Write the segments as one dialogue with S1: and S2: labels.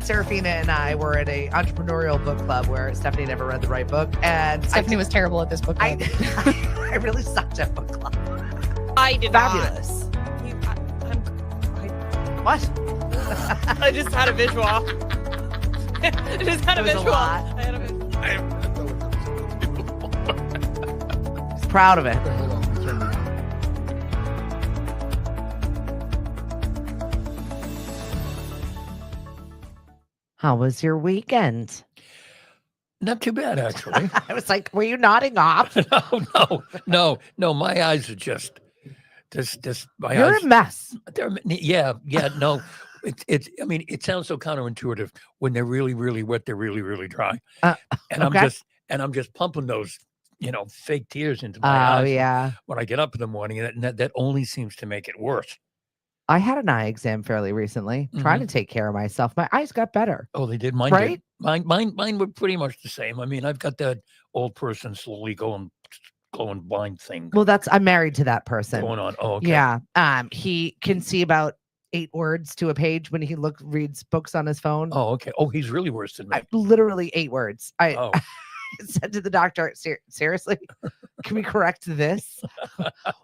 S1: Serafina and I were at a entrepreneurial book club where Stephanie never read the right book. And
S2: Stephanie was terrible at this book club.
S1: I really sucked at book club.
S3: I did
S1: Fabulous. What?
S3: I just had a visual. I just had a
S1: It was a
S3: visual.
S1: lot.
S3: I had a visual.
S1: He's proud of it. How was your weekend?
S4: Not too bad, actually.
S1: I was like, were you nodding off?
S4: No. My eyes are just my
S1: You're
S4: eyes.
S1: a mess.
S4: Yeah. No. I mean, it sounds so counterintuitive when they're really, really wet. They're really, really dry, and
S1: okay.
S4: I'm just pumping those, fake tears into my
S1: Oh,
S4: eyes.
S1: yeah.
S4: When I get up in the morning, and that only seems to make it worse.
S1: I had an eye exam fairly recently, trying to take care of myself. My eyes got better.
S4: Oh, they did. Mine
S1: Right?
S4: did. Mine were pretty much the same. I mean, I've got that old person slowly going blind thing
S1: Well, I'm married to that person.
S4: going on. Oh, okay.
S1: Yeah. He can see about 8 words to a page when he reads books on his phone.
S4: Oh, okay. Oh, he's really worse than me.
S1: Literally 8 words.
S4: Oh.
S1: I said to the doctor, seriously, can we correct this?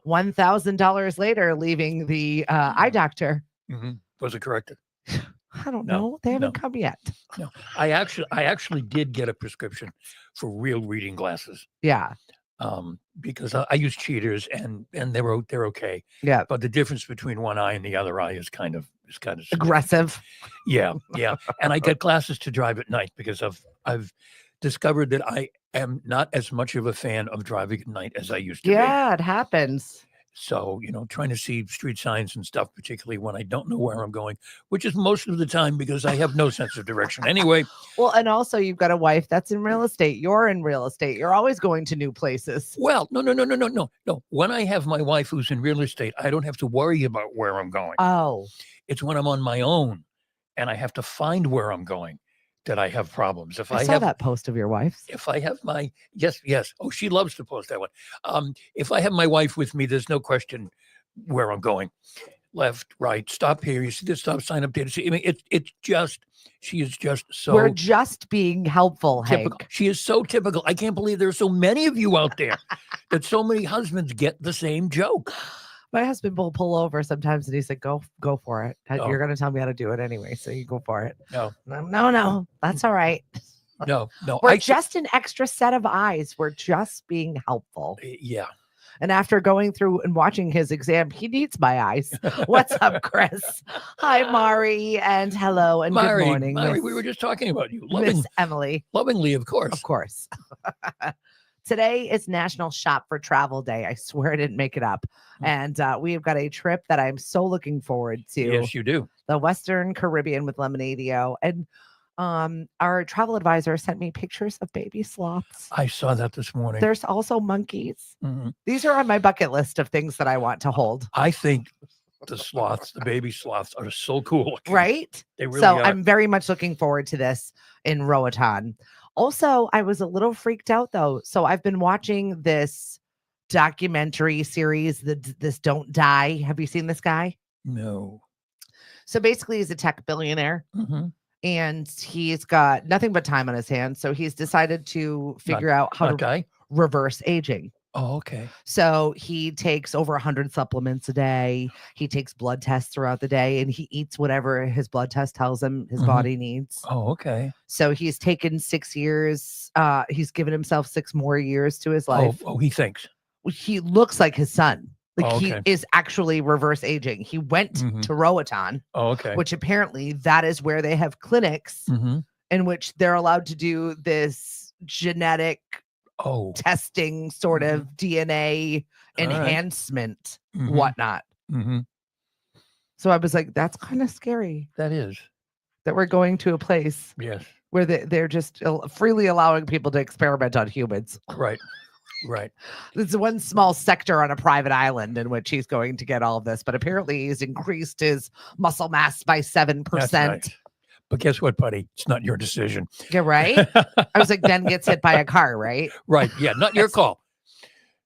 S1: $1,000 later, leaving the eye doctor.
S4: Mm-hmm. Was it corrected?
S1: I don't know. They haven't come yet.
S4: No, I actually did get a prescription for real reading glasses.
S1: Yeah.
S4: Because I use cheaters and they're okay.
S1: Yeah.
S4: But the difference between one eye and the other eye is kind of
S1: Aggressive.
S4: Yeah. And I get glasses to drive at night because I've discovered that I am not as much of a fan of driving at night as I used to be.
S1: Yeah, it happens.
S4: So, trying to see street signs and stuff, particularly when I don't know where I'm going, which is most of the time because I have no sense of direction anyway.
S1: Well, and also you've got a wife that's in real estate. You're in real estate. You're always going to new places.
S4: Well, no. When I have my wife who's in real estate, I don't have to worry about where I'm going.
S1: Oh.
S4: It's when I'm on my own and I have to find where I'm going that I have problems. If
S1: I saw that post of your wife's.
S4: If I have my yes. Oh, she loves to post that one. If I have my wife with me, there's no question where I'm going. Left, right, stop here. You see the stop sign up there. I mean, she is just so.
S1: We're just being helpful,
S4: typical.
S1: Hank.
S4: She is so typical. I can't believe there are so many of you out there that so many husbands get the same joke.
S1: My husband will pull over sometimes and he said, go for it.
S4: Oh.
S1: You're going to tell me how to do it anyway. So you go for it.
S4: No.
S1: That's all right.
S4: No.
S1: We're just an extra set of eyes. We're just being helpful.
S4: Yeah.
S1: And after going through and watching his exam, he needs my eyes. What's up, Chris? Hi, Mari. And hello. And
S4: Mari,
S1: good morning.
S4: Mari, we were just talking about you.
S1: Miss Emily.
S4: Lovingly, of course.
S1: Of course. Today is National Shop for Travel Day. I swear I didn't make it up. And we have got a trip that I'm so looking forward to.
S4: Yes, you do.
S1: The Western Caribbean with Lemonadio. And our travel advisor sent me pictures of baby sloths.
S4: I saw that this morning.
S1: There's also monkeys.
S4: Mm-hmm.
S1: These are on my bucket list of things that I want to hold.
S4: I think the baby sloths are so cool.
S1: Right?
S4: They really
S1: so
S4: are.
S1: I'm very much looking forward to this in Roatan. Also, I was a little freaked out though. So I've been watching this documentary series, this Don't Die. Have you seen this guy?
S4: No.
S1: So basically he's a tech billionaire.
S4: Mm-hmm.
S1: And he's got nothing but time on his hands. So he's decided to figure out how to reverse aging.
S4: Oh, okay.
S1: So he takes over 100 supplements a day. He takes blood tests throughout the day and he eats whatever his blood test tells him his body needs.
S4: Oh, okay.
S1: So he's taken 6 years. He's given himself 6 more years to his life.
S4: Oh, he thinks.
S1: He looks like his son. Like
S4: okay.
S1: He is actually reverse aging. He went to Roatan, which apparently that is where they have clinics in which they're allowed to do this genetic testing sort of DNA enhancement, whatnot. So I was like, that's kind of scary.
S4: That is.
S1: That we're going to a place where they're just freely allowing people to experiment on humans.
S4: Right.
S1: There's one small sector on a private island in which he's going to get all of this, but apparently he's increased his muscle mass by 7%.
S4: Nice. But guess what, buddy? It's not your decision.
S1: Yeah, right? I was like, then gets hit by a car, right?
S4: Right. Yeah, not your call.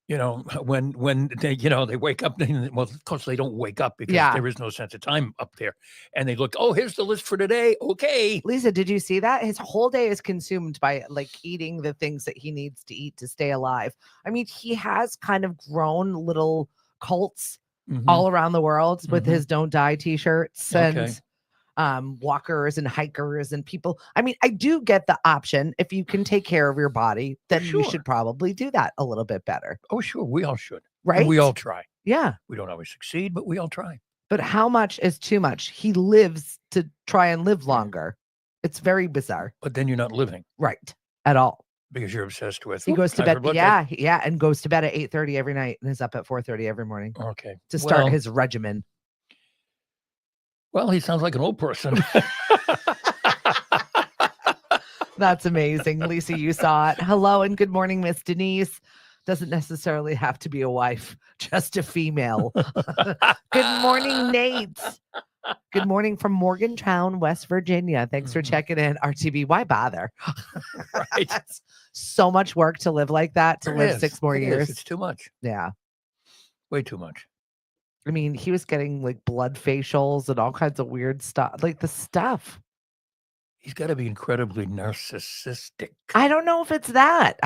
S4: when they, they wake up, well, of course they don't wake up because there is no sense of time up there. And they look, oh, here's the list for today. Okay.
S1: Lisa, did you see that? His whole day is consumed by like eating the things that he needs to eat to stay alive. I mean, he has kind of grown little cults all around the world with his Don't Die t-shirts and walkers and hikers and people. I mean, I do get the option. If you can take care of your body, then you should probably do that a little bit better.
S4: Oh, sure. We all should.
S1: Right.
S4: And we all try.
S1: Yeah.
S4: We don't always succeed, but we all try.
S1: But how much is too much? He lives to try and live longer. It's very bizarre.
S4: But then you're not living.
S1: Right. At all.
S4: Because you're obsessed with.
S1: He goes to bed. Yeah. And goes to bed at 8:30 every night and is up at 4:30 every morning.
S4: Okay.
S1: To start his regimen.
S4: Well, he sounds like an old person.
S1: That's amazing. Lisa, you saw it. Hello and good morning, Miss Denise. Doesn't necessarily have to be a wife, just a female. Good morning, Nate. Good morning from Morgantown, West Virginia. Thanks for checking in. RTB, why bother?
S4: Right.
S1: That's so much work to live like that, to live 6 more years.
S4: It's too much.
S1: Yeah.
S4: Way too much.
S1: I mean, he was getting like blood facials and all kinds of weird stuff, like the stuff.
S4: He's got to be incredibly narcissistic.
S1: I don't know if it's that.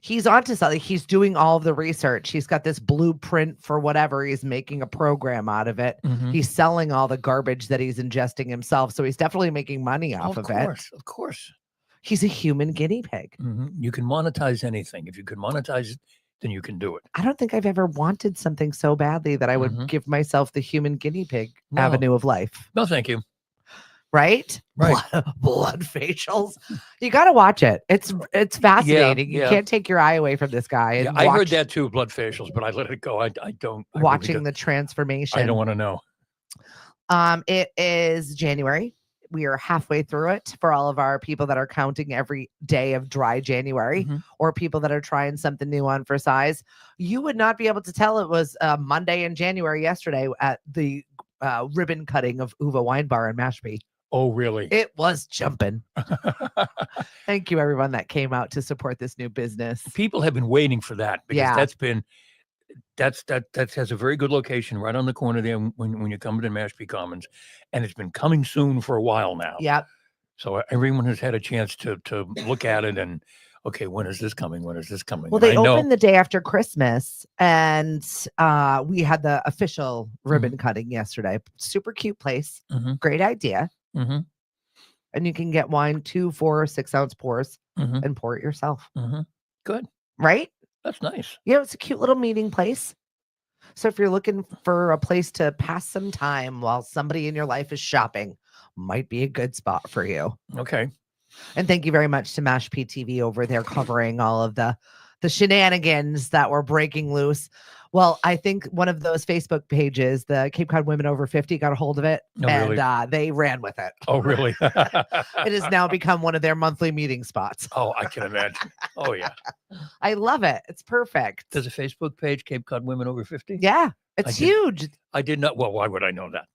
S1: He's onto something. He's doing all of the research. He's got this blueprint for whatever. He's making a program out of it. He's selling all the garbage that he's ingesting himself. So he's definitely making money off of it.
S4: Of course.
S1: He's a human guinea pig.
S4: You can monetize anything. If you can monetize it, then you can do it.
S1: I don't think I've ever wanted something so badly that I would give myself the human guinea pig avenue of life.
S4: No, thank you.
S1: Right? Blood facials. You got to watch it. It's fascinating. You can't take your eye away from this guy. And
S4: I heard that too, blood facials, but I let it go. I don't.
S1: Watching the transformation.
S4: I don't want to know.
S1: It is January. We are halfway through it for all of our people that are counting every day of dry January or people that are trying something new on for size. You would not be able to tell it was Monday in January yesterday at the ribbon cutting of Uva Wine Bar in Mashpee.
S4: Oh, really?
S1: It was jumping. Thank you, everyone that came out to support this new business.
S4: People have been waiting for that because that has a very good location right on the corner there when you come to Mashpee Commons, and it's been coming soon for a while now.
S1: Yep.
S4: So everyone has had a chance to look at it and, okay, when is this coming? When is this coming?
S1: Well, they opened the day after Christmas, and we had the official ribbon cutting yesterday. Super cute place. Great idea. And you can get wine 2, 4, 6 ounce pours and pour it yourself.
S4: Good.
S1: Right?
S4: That's nice.
S1: Yeah, it's a cute little meeting place. So if you're looking for a place to pass some time while somebody in your life is shopping, might be a good spot for you.
S4: Okay.
S1: And thank you very much to Mashpee TV over there covering all of the shenanigans that were breaking loose. Well, I think one of those Facebook pages, the Cape Cod Women Over 50, got a hold of it, and they ran with it.
S4: Oh, really?
S1: It has now become one of their monthly meeting spots.
S4: Oh, I can imagine. Oh, yeah.
S1: I love it. It's perfect.
S4: There's a Facebook page, Cape Cod Women Over 50?
S1: Yeah, it's huge.
S4: I did not. Well, why would I know that?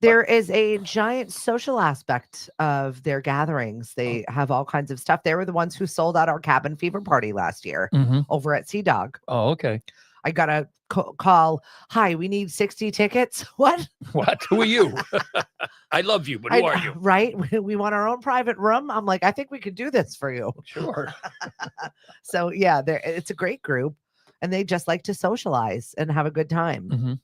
S1: There is a giant social aspect of their gatherings. They have all kinds of stuff. They were the ones who sold out our cabin fever party last year over at Sea Dog.
S4: Oh, okay.
S1: I got a call. Hi, we need 60 tickets. What?
S4: What? Who are you? I love you, but who are you?
S1: Right. We want our own private room. I'm like, I think we could do this for you.
S4: Sure.
S1: So yeah, it's a great group, and they just like to socialize and have a good time.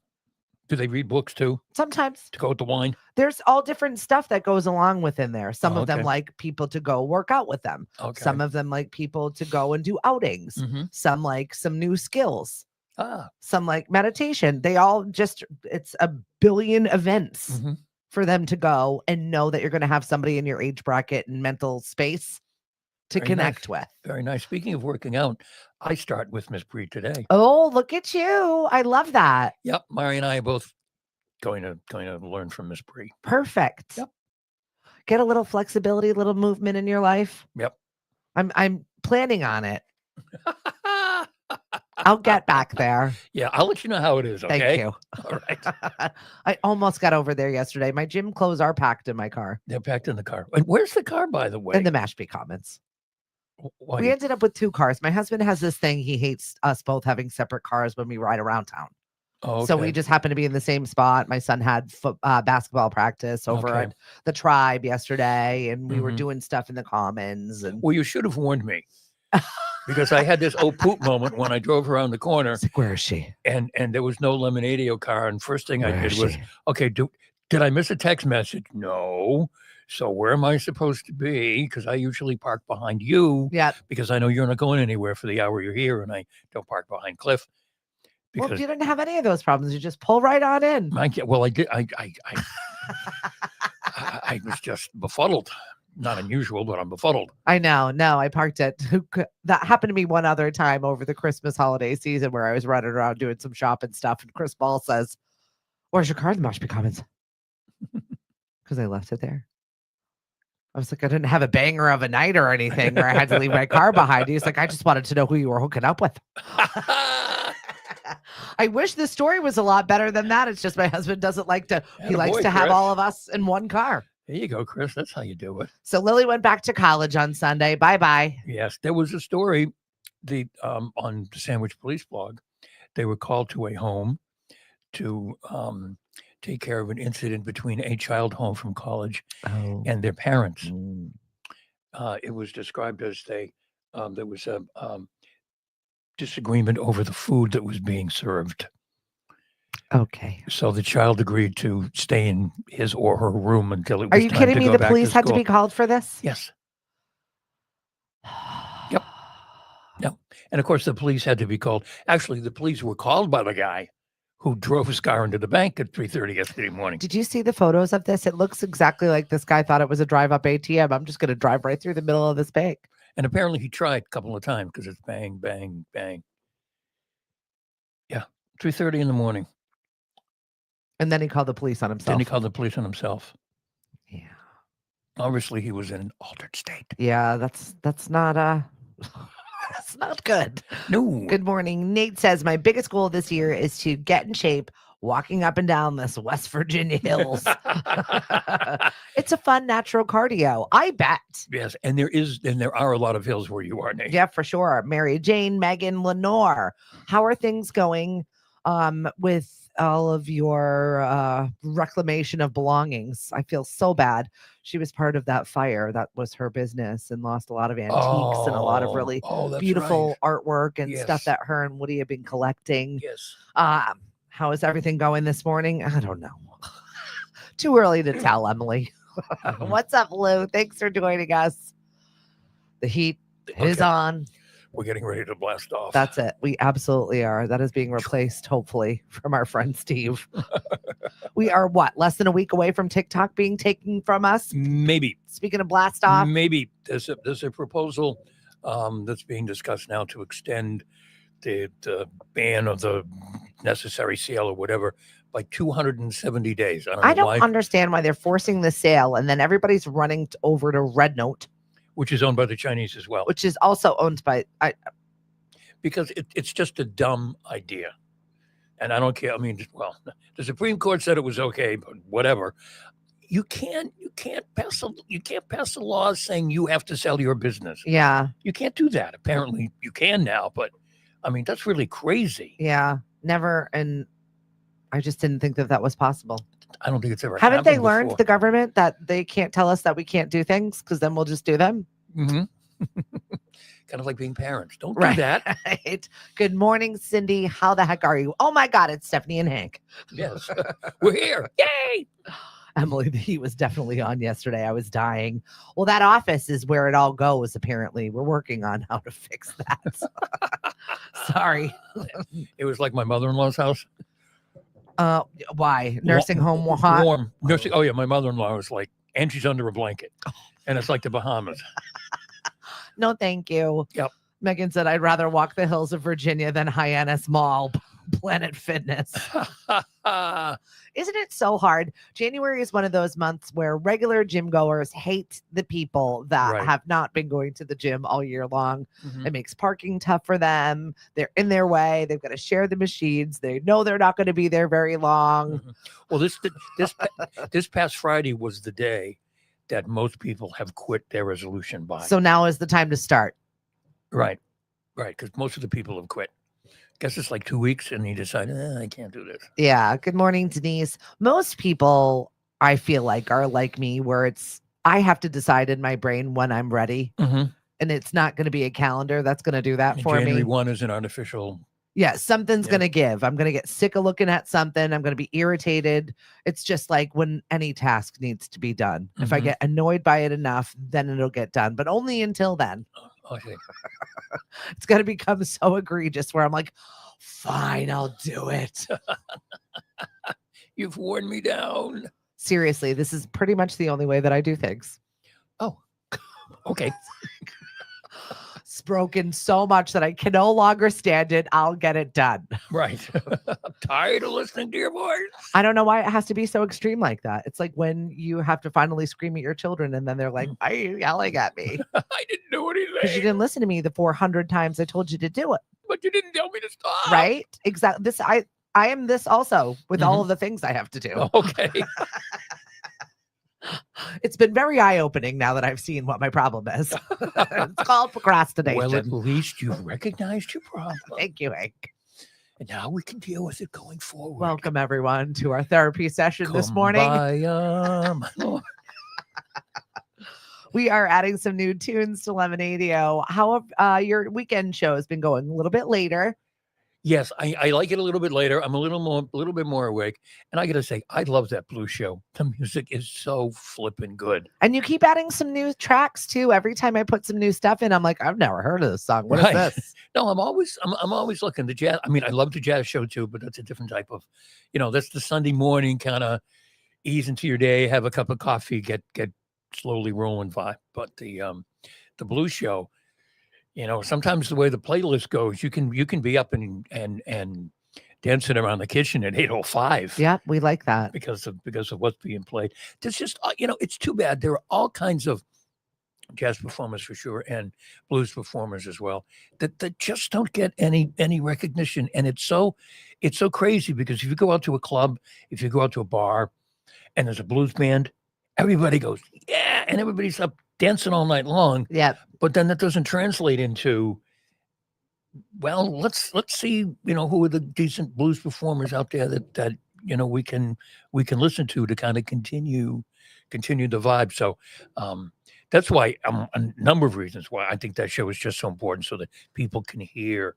S4: Do they read books too?
S1: Sometimes.
S4: To go with the wine?
S1: There's all different stuff that goes along within there. Some of them like people to go work out with them.
S4: Okay.
S1: Some of them like people to go and do outings. Some like some new skills. Some like meditation. They all it's a billion events for them to go and know that you're going to have somebody in your age bracket and mental space to connect with.
S4: Very nice. Speaking of working out, I start with Miss Bree today.
S1: Oh, look at you. I love that.
S4: Yep. Mary and I are both going to learn from Miss Bree.
S1: Perfect.
S4: Yep.
S1: Get a little flexibility, a little movement in your life.
S4: Yep.
S1: I'm planning on it. I'll get back there.
S4: Yeah, I'll let you know how it is. Okay.
S1: Thank you.
S4: All right.
S1: I almost got over there yesterday. My gym clothes are packed in my car.
S4: They're packed in the car. And where's the car, by the way?
S1: In the Mashpee Commons.
S4: Why?
S1: We ended up with 2 cars. My husband has this thing. He hates us both having separate cars when we ride around town.
S4: Oh, okay.
S1: So we just happened to be in the same spot. My son had basketball practice over at the Tribe yesterday, and we were doing stuff in the Commons. And
S4: well, you should have warned me, because I had this poop moment when I drove around the corner.
S1: Like, where is she?
S4: And there was no Lemonadio car. And first thing I did was, okay, did I miss a text message? No. So where am I supposed to be? Because I usually park behind you.
S1: Yeah.
S4: Because I know you're not going anywhere for the hour you're here, and I don't park behind Cliff.
S1: Well, you didn't have any of those problems. You just pull right on in.
S4: I did. I was just befuddled. Not unusual, but I'm befuddled.
S1: I know. No, I parked it. That happened to me one other time over the Christmas holiday season where I was running around doing some shopping stuff. And Chris Ball says, "Where's your car in the Mashpee Commons?" Because I left it there. I was like, I didn't have a banger of a night or anything where I had to leave my car behind. He's like, I just wanted to know who you were hooking up with. I wish the story was a lot better than that. It's just my husband doesn't like to, he likes to have all of us in one car.
S4: There you go, Chris. That's how you do it.
S1: So Lily went back to college on Sunday. Bye-bye.
S4: Yes, there was a story on the Sandwich Police blog. They were called to a home to take care of an incident between a child home from college and their parents. It was described as there was a disagreement over the food that was being served.
S1: Okay.
S4: So the child agreed to stay in his or her room until it was
S1: Are you kidding me? The police had to be called for this?
S4: Yes. Yep. Yep. And of course, the police had to be called. Actually, the police were called by the guy who drove his car into the bank at 3:30 yesterday morning.
S1: Did you see the photos of this? It looks exactly like this guy thought it was a drive-up ATM. I'm just going to drive right through the middle of this bank.
S4: And apparently he tried a couple of times because it's bang, bang, bang. Yeah, 3:30 in the morning.
S1: And then he called the police on himself.
S4: Yeah. Obviously, he was in an altered state.
S1: Yeah, that's not that's not good.
S4: No.
S1: Good morning. Nate says, my biggest goal this year is to get in shape walking up and down this West Virginia hills. It's a fun natural cardio. I bet.
S4: Yes, and there are a lot of hills where you are, Nate.
S1: Yeah, for sure. Mary Jane, Megan, Lenore, how are things going with all of your reclamation of belongings? I feel so bad. She was part of that fire. That was her business and lost a lot of antiques and a lot of really beautiful artwork and stuff that her and Woody have been collecting.
S4: Yes.
S1: How is everything going this morning? I don't know. Too early to tell, Emily. What's up, Lou? Thanks for joining us. The heat is on.
S4: We're getting ready to blast off.
S1: That's it. We absolutely are. That is being replaced, hopefully, from our friend Steve. We are less than a week away from TikTok being taken from us?
S4: Maybe.
S1: Speaking of blast off.
S4: Maybe. There's a proposal that's being discussed now to extend the ban of the necessary sale or whatever by 270 days.
S1: I don't understand why they're forcing the sale and then everybody's running over to RedNote.
S4: Which is owned by the Chinese as well.
S1: Which is also owned by...
S4: Because it's just a dumb idea. And I don't care. I mean, well, the Supreme Court said it was okay, but whatever. You can't pass a law saying you have to sell your business.
S1: Yeah.
S4: You can't do that. Apparently you can now, but I mean, that's really crazy.
S1: Yeah. Never. And I just didn't think that was possible.
S4: I don't think it's ever
S1: happened. Haven't they learned,
S4: before.
S1: the government, that they can't tell us that we can't do things because then we'll just do them?
S4: Mm-hmm. Kind of like being parents. Don't do that.
S1: Right. Good morning, Cindy. How the heck are you? Oh my God, it's Stephanie and Hank.
S4: Yes. We're here. Yay!
S1: Emily, the heat was definitely on yesterday. I was dying. Well, that office is where it all goes, apparently. We're working on how to fix that. Sorry.
S4: It was like my mother-in-law's house.
S1: Why? Nursing home hot?
S4: Warm. Nursing. Oh, yeah. My mother-in-law was like, and she's under a blanket. And it's like the Bahamas.
S1: No, thank you.
S4: Yep.
S1: Megan said, I'd rather walk the hills of Virginia than Hyannis Mall, Planet Fitness. Isn't it so hard? January is one of those months where regular gym goers hate the people that have not been going to the gym all year long. Mm-hmm. It makes parking tough for them. They're in their way. They've got to share the machines. They know they're not going to be there very long.
S4: Mm-hmm. Well, this past Friday was the day that most people have quit their resolution by.
S1: So now is the time to start.
S4: Right. Because most of the people have quit. Guess it's like 2 weeks and he decided, I can't do this.
S1: Yeah. Good morning, Denise. Most people, I feel like, are like me, where I have to decide in my brain when I'm ready.
S4: Mm-hmm.
S1: And it's not going to be a calendar that's going to do that for
S4: January
S1: me.
S4: 1 is an artificial.
S1: Yeah, something's going to give. I'm going to get sick of looking at something. I'm going to be irritated. It's just like when any task needs to be done. Mm-hmm. If I get annoyed by it enough, then it'll get done. But only until then.
S4: Okay.
S1: It's going to become so egregious where I'm like, fine, I'll do it.
S4: You've worn me down.
S1: Seriously, this is pretty much the only way that I do things.
S4: Oh, okay.
S1: It's broken so much that I can no longer stand it. I'll get it done.
S4: Right. I'm tired of listening to your voice.
S1: I don't know why it has to be so extreme like that. It's like when you have to finally scream at your children and then they're like, why are you yelling at me?
S4: I didn't do anything.
S1: Because you didn't listen to me the 400 times I told you to do it.
S4: But you didn't tell me to stop.
S1: Right? Exactly. I am this also with all of the things I have to do.
S4: Okay.
S1: It's been very eye-opening now that I've seen what my problem is. It's called procrastination.
S4: Well, at least you've recognized your problem.
S1: Thank you, Hank.
S4: And now we can deal with it going forward.
S1: Welcome, everyone, to our therapy session this morning. We are adding some new tunes to Lemonade-o. How have your weekend show has been going? A little bit later.
S4: Yes, I like it a little bit later. I'm a little bit more awake. And I got to say, I love that blues show. The music is so flipping good.
S1: And you keep adding some new tracks too. Every time I put some new stuff in, I'm like, I've never heard of this song. What is this?
S4: No, I'm always looking. The jazz. I mean, I love the jazz show too, but that's a different type of, that's the Sunday morning kind of ease into your day, have a cup of coffee, get slowly rolling vibe. But the blues show, sometimes the way the playlist goes, you can be up and dancing around the kitchen at 8:05.
S1: Yeah, we like that
S4: because of what's being played. There's just it's too bad. There are all kinds of jazz performers for sure and blues performers as well that just don't get any recognition. And it's so crazy because if you go out to a club, if you go out to a bar, and there's a blues band, everybody goes yeah, and everybody's up dancing all night long.
S1: Yeah.
S4: But then that doesn't translate into, well, let's see, who are the decent blues performers out there that we can listen to kind of continue the vibe. So that's why a number of reasons why I think that show is just so important, so that people can hear,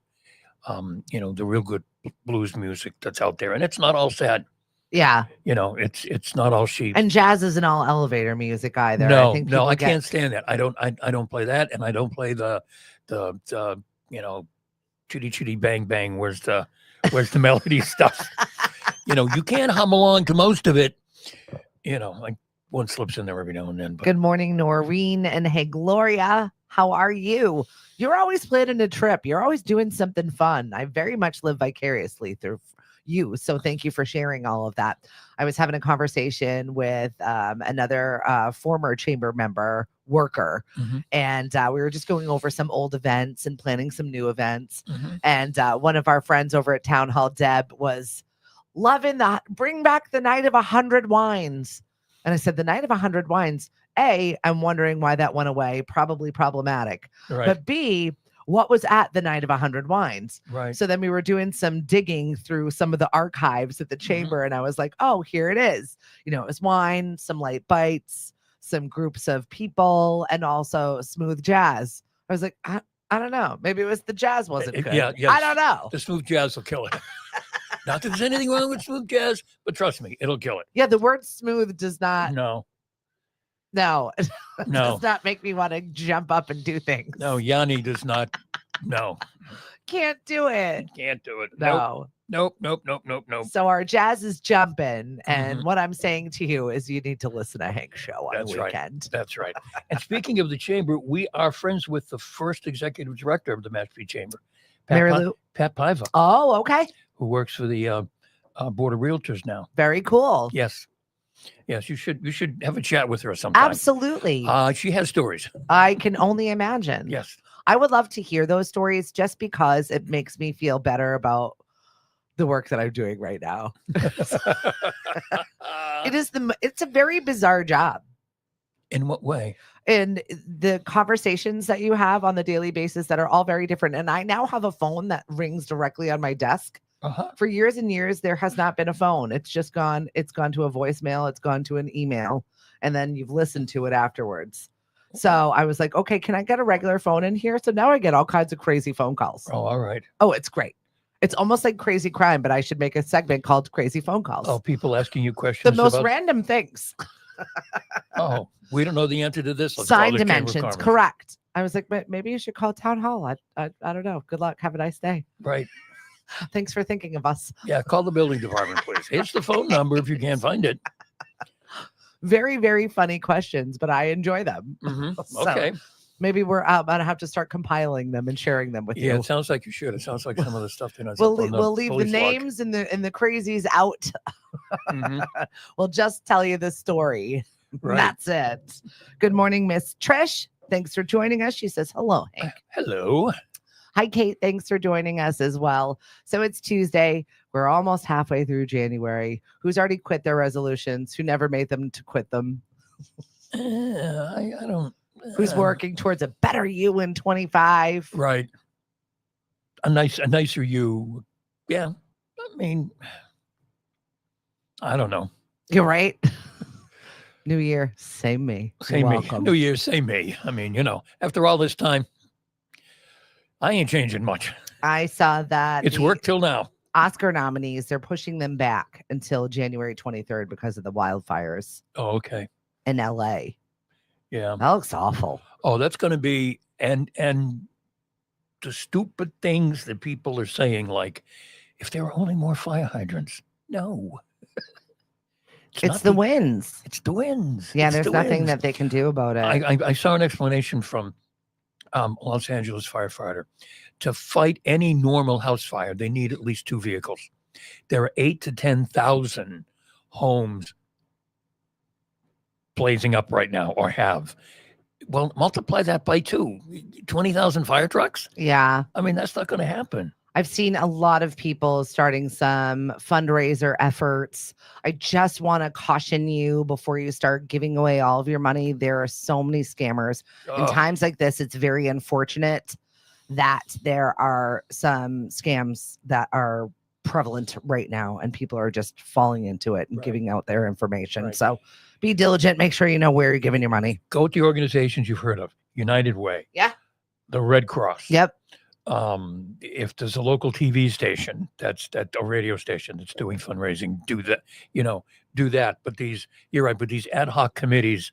S4: the real good blues music that's out there, and it's not all sad.
S1: Yeah.
S4: It's not all sheep.
S1: And jazz isn't all elevator music either.
S4: No, I can't stand that. I don't play that, and I don't play the chitty chitty bang bang. Where's the melody stuff? You can't hum along to most of it. Like one slips in there every now and then. But.
S1: Good morning, Noreen, and hey, Gloria. How are you? You're always planning a trip. You're always doing something fun. I very much live vicariously through you. So thank you for sharing all of that. I was having a conversation with another former chamber member worker, and we were just going over some old events and planning some new events. And one of our friends over at Town Hall, Deb, was loving bring back the night of 100 wines. And I said, the night of 100 wines, A, I'm wondering why that went away. Probably problematic. Right. But B, what was at the night of 100 wines.
S4: Right.
S1: So then we were doing some digging through some of the archives at the chamber, and I was like, oh, here it is. It was wine, some light bites, some groups of people, and also smooth jazz. I was like, I don't know. Maybe it was the jazz wasn't good.
S4: Yeah.
S1: I don't know.
S4: The smooth jazz will kill it. Not that there's anything wrong with smooth jazz, but trust me, it'll kill it.
S1: Yeah, the word smooth does not.
S4: No.
S1: It does not make me want to jump up and do things.
S4: No, Yanni does not. No.
S1: Can't do it.
S4: Can't do it.
S1: No.
S4: Nope.
S1: So our jazz is jumping. And what I'm saying to you is you need to listen to Hank's show on the weekend.
S4: That's right. And speaking of the chamber, we are friends with the first executive director of the Mashpee Chamber, Pat Paiva.
S1: Oh, okay.
S4: Who works for the Board of Realtors now.
S1: Very cool.
S4: Yes, you should have a chat with her sometime.
S1: Absolutely.
S4: She has stories.
S1: I can only imagine.
S4: Yes.
S1: I would love to hear those stories just because it makes me feel better about the work that I'm doing right now. It's a very bizarre job.
S4: In what way?
S1: And the conversations that you have on the daily basis that are all very different. And I now have a phone that rings directly on my desk. For years and years, there has not been a phone. It's just gone. It's gone to a voicemail. It's gone to an email. And then you've listened to it afterwards. So I was like, okay, can I get a regular phone in here? So now I get all kinds of crazy phone calls.
S4: Oh, all right.
S1: Oh, it's great. It's almost like crazy crime, but I should make a segment called Crazy Phone Calls.
S4: Oh, people asking you questions.
S1: The most random things.
S4: Oh, we don't know the answer to this.
S1: Sign dimensions, correct. I was like, maybe you should call town hall. I don't know. Good luck. Have a nice day.
S4: Right.
S1: Thanks for thinking of us.
S4: Yeah, call the building department, please. Here's the phone number if you can't find it.
S1: Very, very funny questions, but I enjoy them.
S4: So okay.
S1: Maybe we're out. I'd have to start compiling them and sharing them with you.
S4: Yeah, it sounds like you should. It sounds like some of the stuff they're not.
S1: We'll leave the names and the crazies out. We'll just tell you the story. Right. That's it. Good morning, Miss Trish. Thanks for joining us. She says hello, Hank.
S4: Hello.
S1: Hi, Kate. Thanks for joining us as well. So it's Tuesday. We're almost halfway through January. Who's already quit their resolutions? Who never made them to quit them?
S4: I don't.
S1: Who's working towards a better you in 25?
S4: Right. A nicer you. Yeah. I mean, I don't know.
S1: You're right. New year, same me.
S4: Same me. New year, same me. I mean, after all this time, I ain't changing much.
S1: I saw that.
S4: It's worked till now.
S1: Oscar nominees, they're pushing them back until January 23rd because of the wildfires.
S4: Oh, okay.
S1: In LA.
S4: Yeah.
S1: That looks awful.
S4: Oh, that's going to be, and the stupid things that people are saying, like, if there were only more fire hydrants. No.
S1: It's the winds.
S4: It's the winds.
S1: Yeah, there's nothing that they can do about it.
S4: I saw an explanation from Los Angeles firefighter. To fight any normal house fire, they need at least 2 vehicles. There are 8,000 to 10,000 homes blazing up right now, or have. Well, multiply that by 2. 20,000 fire trucks?
S1: Yeah.
S4: I mean, that's not going to happen.
S1: I've seen a lot of people starting some fundraiser efforts. I just want to caution you before you start giving away all of your money. There are so many scammers. In times like this, it's very unfortunate that there are some scams that are prevalent right now, and people are just falling into it and giving out their information. Right. So be diligent. Make sure you know where you're giving your money.
S4: Go with the organizations you've heard of. United Way.
S1: Yeah.
S4: The Red Cross.
S1: Yep.
S4: If there's a local TV station, that's a radio station that's doing fundraising, do that, do that. But you're right. But these ad hoc committees,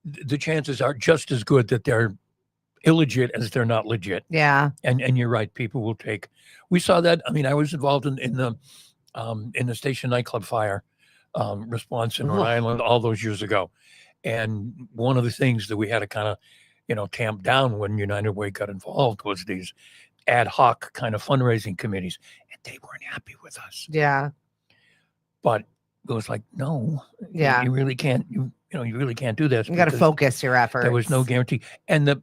S4: the chances are just as good that they're illegit as they're not legit.
S1: Yeah.
S4: And you're right. People will take, we saw that. I mean, I was involved in the station nightclub fire response in Rhode Island all those years ago. And one of the things that we had to kind of, tamp down when United Way got involved was these ad hoc kind of fundraising committees, and they weren't happy with us.
S1: Yeah.
S4: But it was like, no,
S1: yeah,
S4: you really can't, you really can't do this.
S1: You got to focus your efforts.
S4: There was no guarantee. And the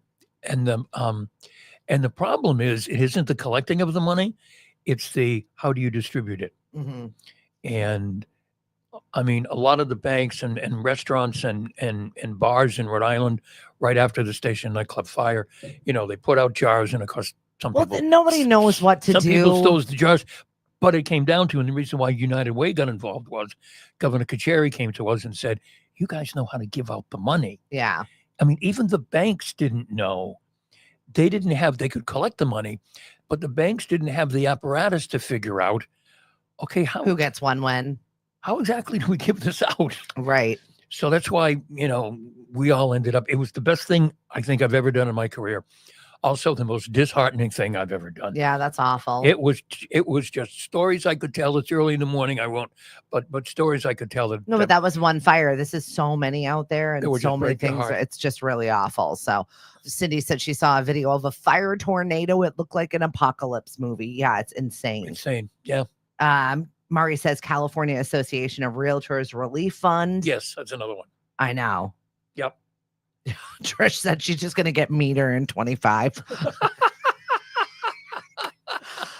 S4: problem is, it isn't the collecting of the money. It's the, how do you distribute it?
S1: Mm-hmm.
S4: And I mean, a lot of the banks and restaurants and bars in Rhode Island, right after the station nightclub fire, they put out jars, and of course, people,
S1: nobody knows what to do.
S4: Some people stole the jars, but it came down to, and the reason why United Way got involved was Governor Kacheri came to us and said, "You guys know how to give out the money."
S1: Yeah.
S4: I mean, even the banks didn't know. They could collect the money, but the banks didn't have the apparatus to figure out, okay,
S1: who gets one when?
S4: How exactly do we give this out?
S1: Right.
S4: So that's why, we all ended up, it was the best thing I think I've ever done in my career. Also the most disheartening thing I've ever done.
S1: Yeah, that's awful.
S4: It was just stories I could tell. It's early in the morning. I won't, but stories I could tell.
S1: But that was one fire. This is so many out there, and so many things. It's just really awful. So Cindy said she saw a video of a fire tornado. It looked like an apocalypse movie. Yeah, it's insane.
S4: Insane. Yeah.
S1: Mari says California Association of Realtors Relief Fund.
S4: Yes, that's another one.
S1: I know.
S4: Yep.
S1: Trish said she's just going to get meter in 25.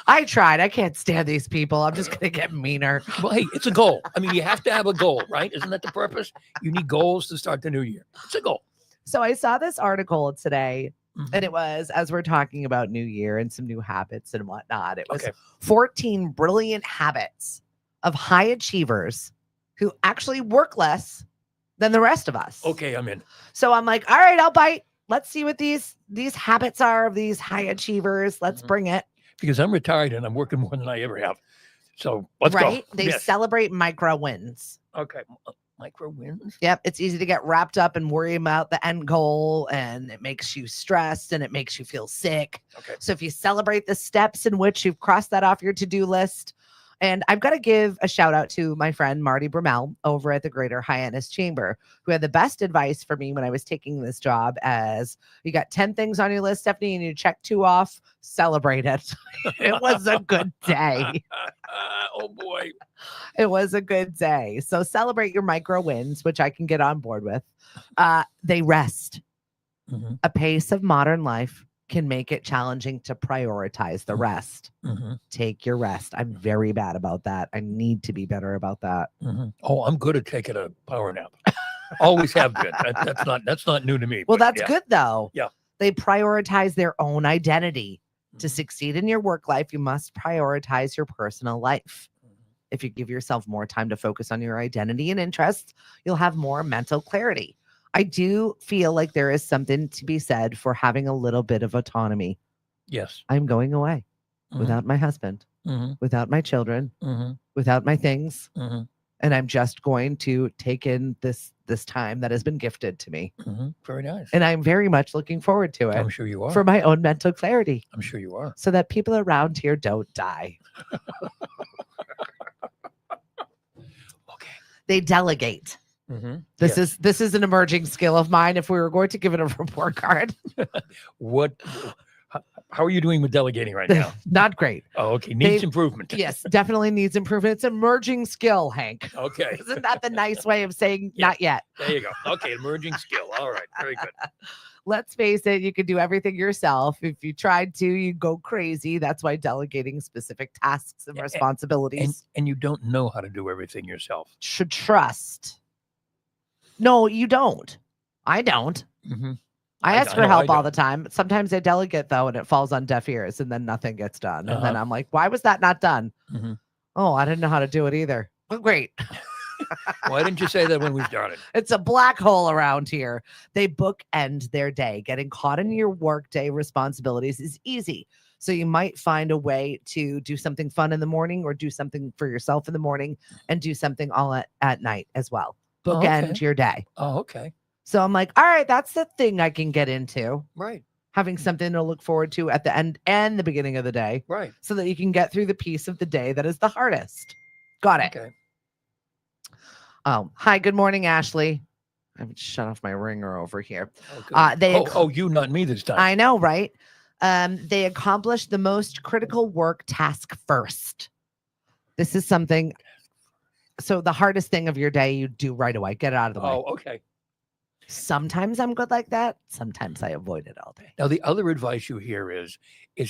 S1: I tried. I can't stand these people. I'm just going to get meaner.
S4: Well, hey, it's a goal. I mean, you have to have a goal, right? Isn't that the purpose? You need goals to start the new year. It's a goal.
S1: So I saw this article today, and it was, as we're talking about New Year and some new habits and whatnot, it was 14 brilliant habits of high achievers who actually work less than the rest of us.
S4: Okay, I'm in.
S1: So I'm like, all right, I'll bite. Let's see what these habits are of these high achievers. Let's bring it.
S4: Because I'm retired and I'm working more than I ever have. So let's go.
S1: They celebrate micro wins.
S4: Okay. Micro wins?
S1: Yep. It's easy to get wrapped up and worry about the end goal, and it makes you stressed and it makes you feel sick.
S4: Okay.
S1: So if you celebrate the steps in which you've crossed that off your to-do list, and I've got to give a shout out to my friend Marty Brummel over at the Greater Hyannis Chamber, who had the best advice for me when I was taking this job. As you got 10 things on your list, Stephanie, and you check 2 off, celebrate it. It was a good day.
S4: Oh boy.
S1: It was a good day. So celebrate your micro wins, which I can get on board with. They rest. A pace of modern life can make it challenging to prioritize the rest. Take your rest. I'm very bad about that. I need to be better about that.
S4: Oh, I'm good at taking a power nap. Always have been. That's not new to me.
S1: Well, that's good though.
S4: Yeah.
S1: They prioritize their own identity. To succeed in your work life, you must prioritize your personal life. If you give yourself more time to focus on your identity and interests, you'll have more mental clarity. I do feel like there is something to be said for having a little bit of autonomy.
S4: Yes.
S1: I'm going away without my husband, without my children, without my things. And I'm just going to take in this time that has been gifted to me.
S4: Very nice.
S1: And I'm very much looking forward to it.
S4: I'm sure you are.
S1: For my own mental clarity.
S4: I'm sure you are.
S1: So that people around here don't die.
S4: Okay.
S1: They delegate. This is an emerging skill of mine. If we were going to give it a report card.
S4: How are you doing with delegating right now?
S1: Not great.
S4: Oh, okay. Needs improvement.
S1: Yes, definitely needs improvement. It's an emerging skill, Hank.
S4: Okay.
S1: Isn't that the nice way of saying not yet?
S4: There you go. Okay, emerging skill. All right. Very good.
S1: Let's face it, you can do everything yourself. If you tried to, you go crazy. That's why delegating specific tasks and responsibilities.
S4: And you don't know how to do everything yourself.
S1: Should trust. No, you don't. I don't. I ask for help all the time. Sometimes I delegate, though, and it falls on deaf ears, and then nothing gets done. And then I'm like, why was that not done? Oh, I didn't know how to do it either. Well, great.
S4: Why didn't you say that when we started?
S1: It's a black hole around here. They bookend their day. Getting caught in your workday responsibilities is easy. So you might find a way to do something fun in the morning, or do something for yourself in the morning, and do something all at night as well. Bookend your day.
S4: Oh, okay.
S1: So I'm like, all right, that's the thing I can get into.
S4: Right.
S1: Having something to look forward to at the end and the beginning of the day.
S4: Right.
S1: So that you can get through the piece of the day that is the hardest. Got it.
S4: Okay.
S1: Hi, good morning, Ashley. I've shut off my ringer over here.
S4: You, not me this time.
S1: I know, right? They accomplish the most critical work task first. This is something. So the hardest thing of your day, you do right away. Get it out of the way.
S4: Oh, okay.
S1: Sometimes I'm good like that. Sometimes I avoid it all day.
S4: Now, the other advice you hear is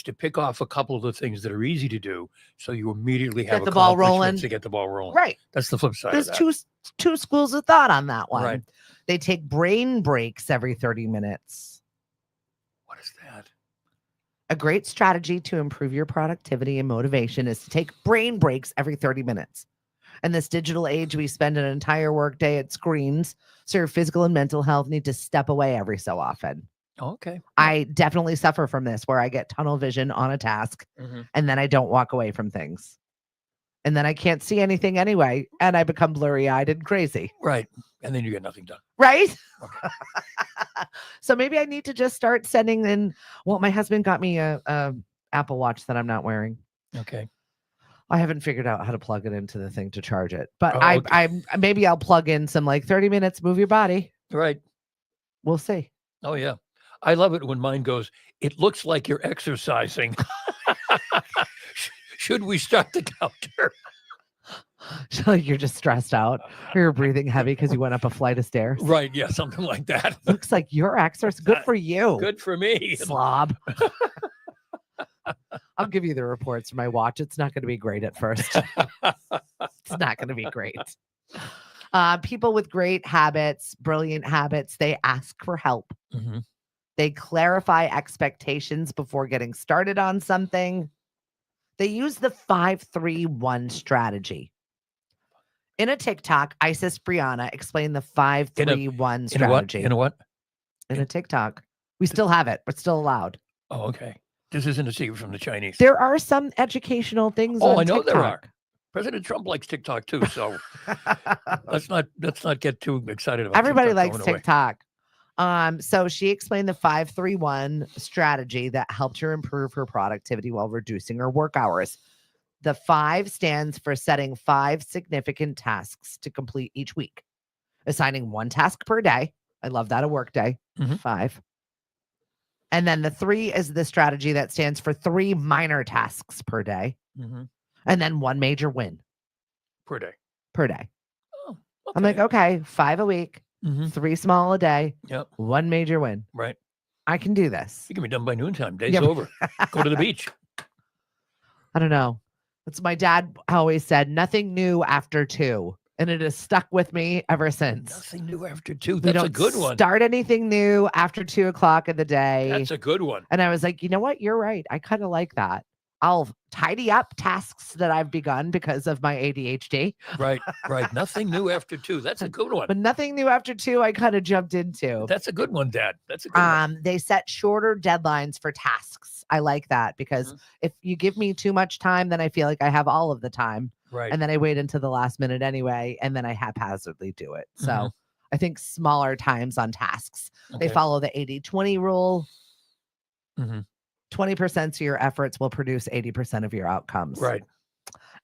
S4: to pick off a couple of the things that are easy to do, so you immediately have
S1: the ball rolling.
S4: To get the ball rolling.
S1: Right.
S4: That's the flip side.
S1: There's
S4: of that.
S1: two schools of thought on that one.
S4: Right.
S1: They take brain breaks every 30 minutes.
S4: What is that?
S1: A great strategy to improve your productivity and motivation is to take brain breaks every 30 minutes. In this digital age, we spend an entire workday at screens, so your physical and mental health need to step away every so often.
S4: Okay.
S1: I definitely suffer from this, where I get tunnel vision on a task, and then I don't walk away from things. And then I can't see anything anyway, and I become blurry-eyed and crazy.
S4: Right. And then you get nothing done.
S1: Right?
S4: Okay.
S1: So maybe I need to just start sending in. Well, my husband got me a Apple Watch that I'm not wearing.
S4: Okay.
S1: I haven't figured out how to plug it into the thing to charge it, but I maybe I'll plug in some 30 minutes, move your body.
S4: Right.
S1: We'll see.
S4: Oh yeah. I love it when mine goes, it looks like you're exercising. Should we start the counter?
S1: You're just stressed out. Or you're breathing heavy because you went up a flight of stairs.
S4: Right. Yeah. Something like that.
S1: Looks like you're exercising. Good for you.
S4: Good for me.
S1: Slob. I'll give you the reports for my watch. It's not going to be great at first. It's not going to be great. People with great habits, brilliant habits, they ask for help. Mm-hmm. They clarify expectations before getting started on something. They use the 5-3-1 strategy. In a TikTok, Isis Brianna explained the 5-3-1 strategy.
S4: In a what?
S1: In a TikTok. We still have it, but still allowed.
S4: Oh, okay. This isn't a secret from the Chinese.
S1: There are some educational things on TikTok. Oh, I know there are.
S4: President Trump likes TikTok too, so let's not get too excited about
S1: Everybody likes TikTok. So she explained the 5-3-1 strategy that helped her improve her productivity while reducing her work hours. The 5 stands for setting 5 significant tasks to complete each week, assigning 1 task per day. I love that, a work day. Mm-hmm. 5. And then the 3 is the strategy that stands for 3 minor tasks per day. Mm-hmm. And then 1 major win.
S4: Per day.
S1: Oh, okay. I'm like, okay, 5 a week, 3 small a day, 1 major win.
S4: Right.
S1: I can do this.
S4: You can be done by noontime. Day's over. Go to the beach.
S1: I don't know. That's my dad always said, nothing new after 2. And it has stuck with me ever since.
S4: Nothing new after 2. That's a good one.
S1: Start anything new after 2 o'clock in the day.
S4: That's a good one.
S1: And I was like, you know what? You're right. I kind of like that. I'll tidy up tasks that I've begun because of my ADHD.
S4: Right. Nothing new after 2. That's a good one.
S1: But nothing new after 2, I kind of jumped into.
S4: That's a good one, Dad. That's a good one.
S1: They set shorter deadlines for tasks. I like that because if you give me too much time, then I feel like I have all of the time.
S4: Right.
S1: And then I wait until the last minute anyway, and then I haphazardly do it. So I think smaller times on tasks. Okay. They follow the 80-20 rule. 20% of your efforts will produce 80% of your outcomes.
S4: Right.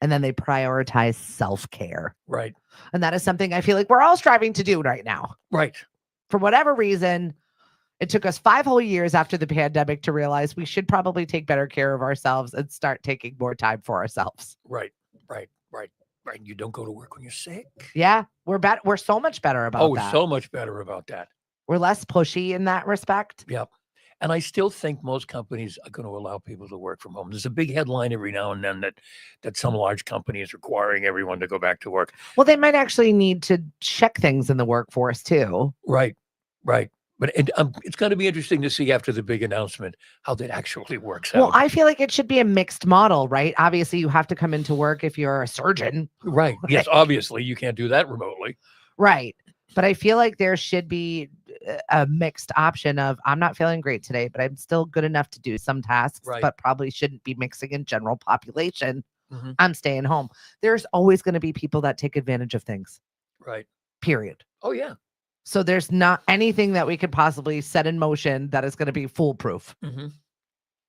S1: And then they prioritize self-care.
S4: Right.
S1: And that is something I feel like we're all striving to do right now.
S4: Right.
S1: For whatever reason, it took us 5 whole years after the pandemic to realize we should probably take better care of ourselves and start taking more time for ourselves.
S4: Right. You don't go to work when you're sick.
S1: Yeah. We're so much better about that.
S4: Oh, so much better about that.
S1: We're less pushy in that respect.
S4: Yep. And I still think most companies are going to allow people to work from home. There's a big headline every now and then that some large company is requiring everyone to go back to work.
S1: Well, they might actually need to check things in the workforce too.
S4: Right. But it's going to be interesting to see after the big announcement how that actually works out.
S1: Well, I feel like it should be a mixed model, right? Obviously, you have to come into work if you're a surgeon.
S4: Right. Yes, obviously, you can't do that remotely.
S1: Right. But I feel like there should be a mixed option of, I'm not feeling great today, but I'm still good enough to do some tasks, but probably shouldn't be mixing in general population. I'm staying home. There's always going to be people that take advantage of things.
S4: Right.
S1: Period.
S4: Oh, yeah.
S1: So there's not anything that we could possibly set in motion that is going to be foolproof.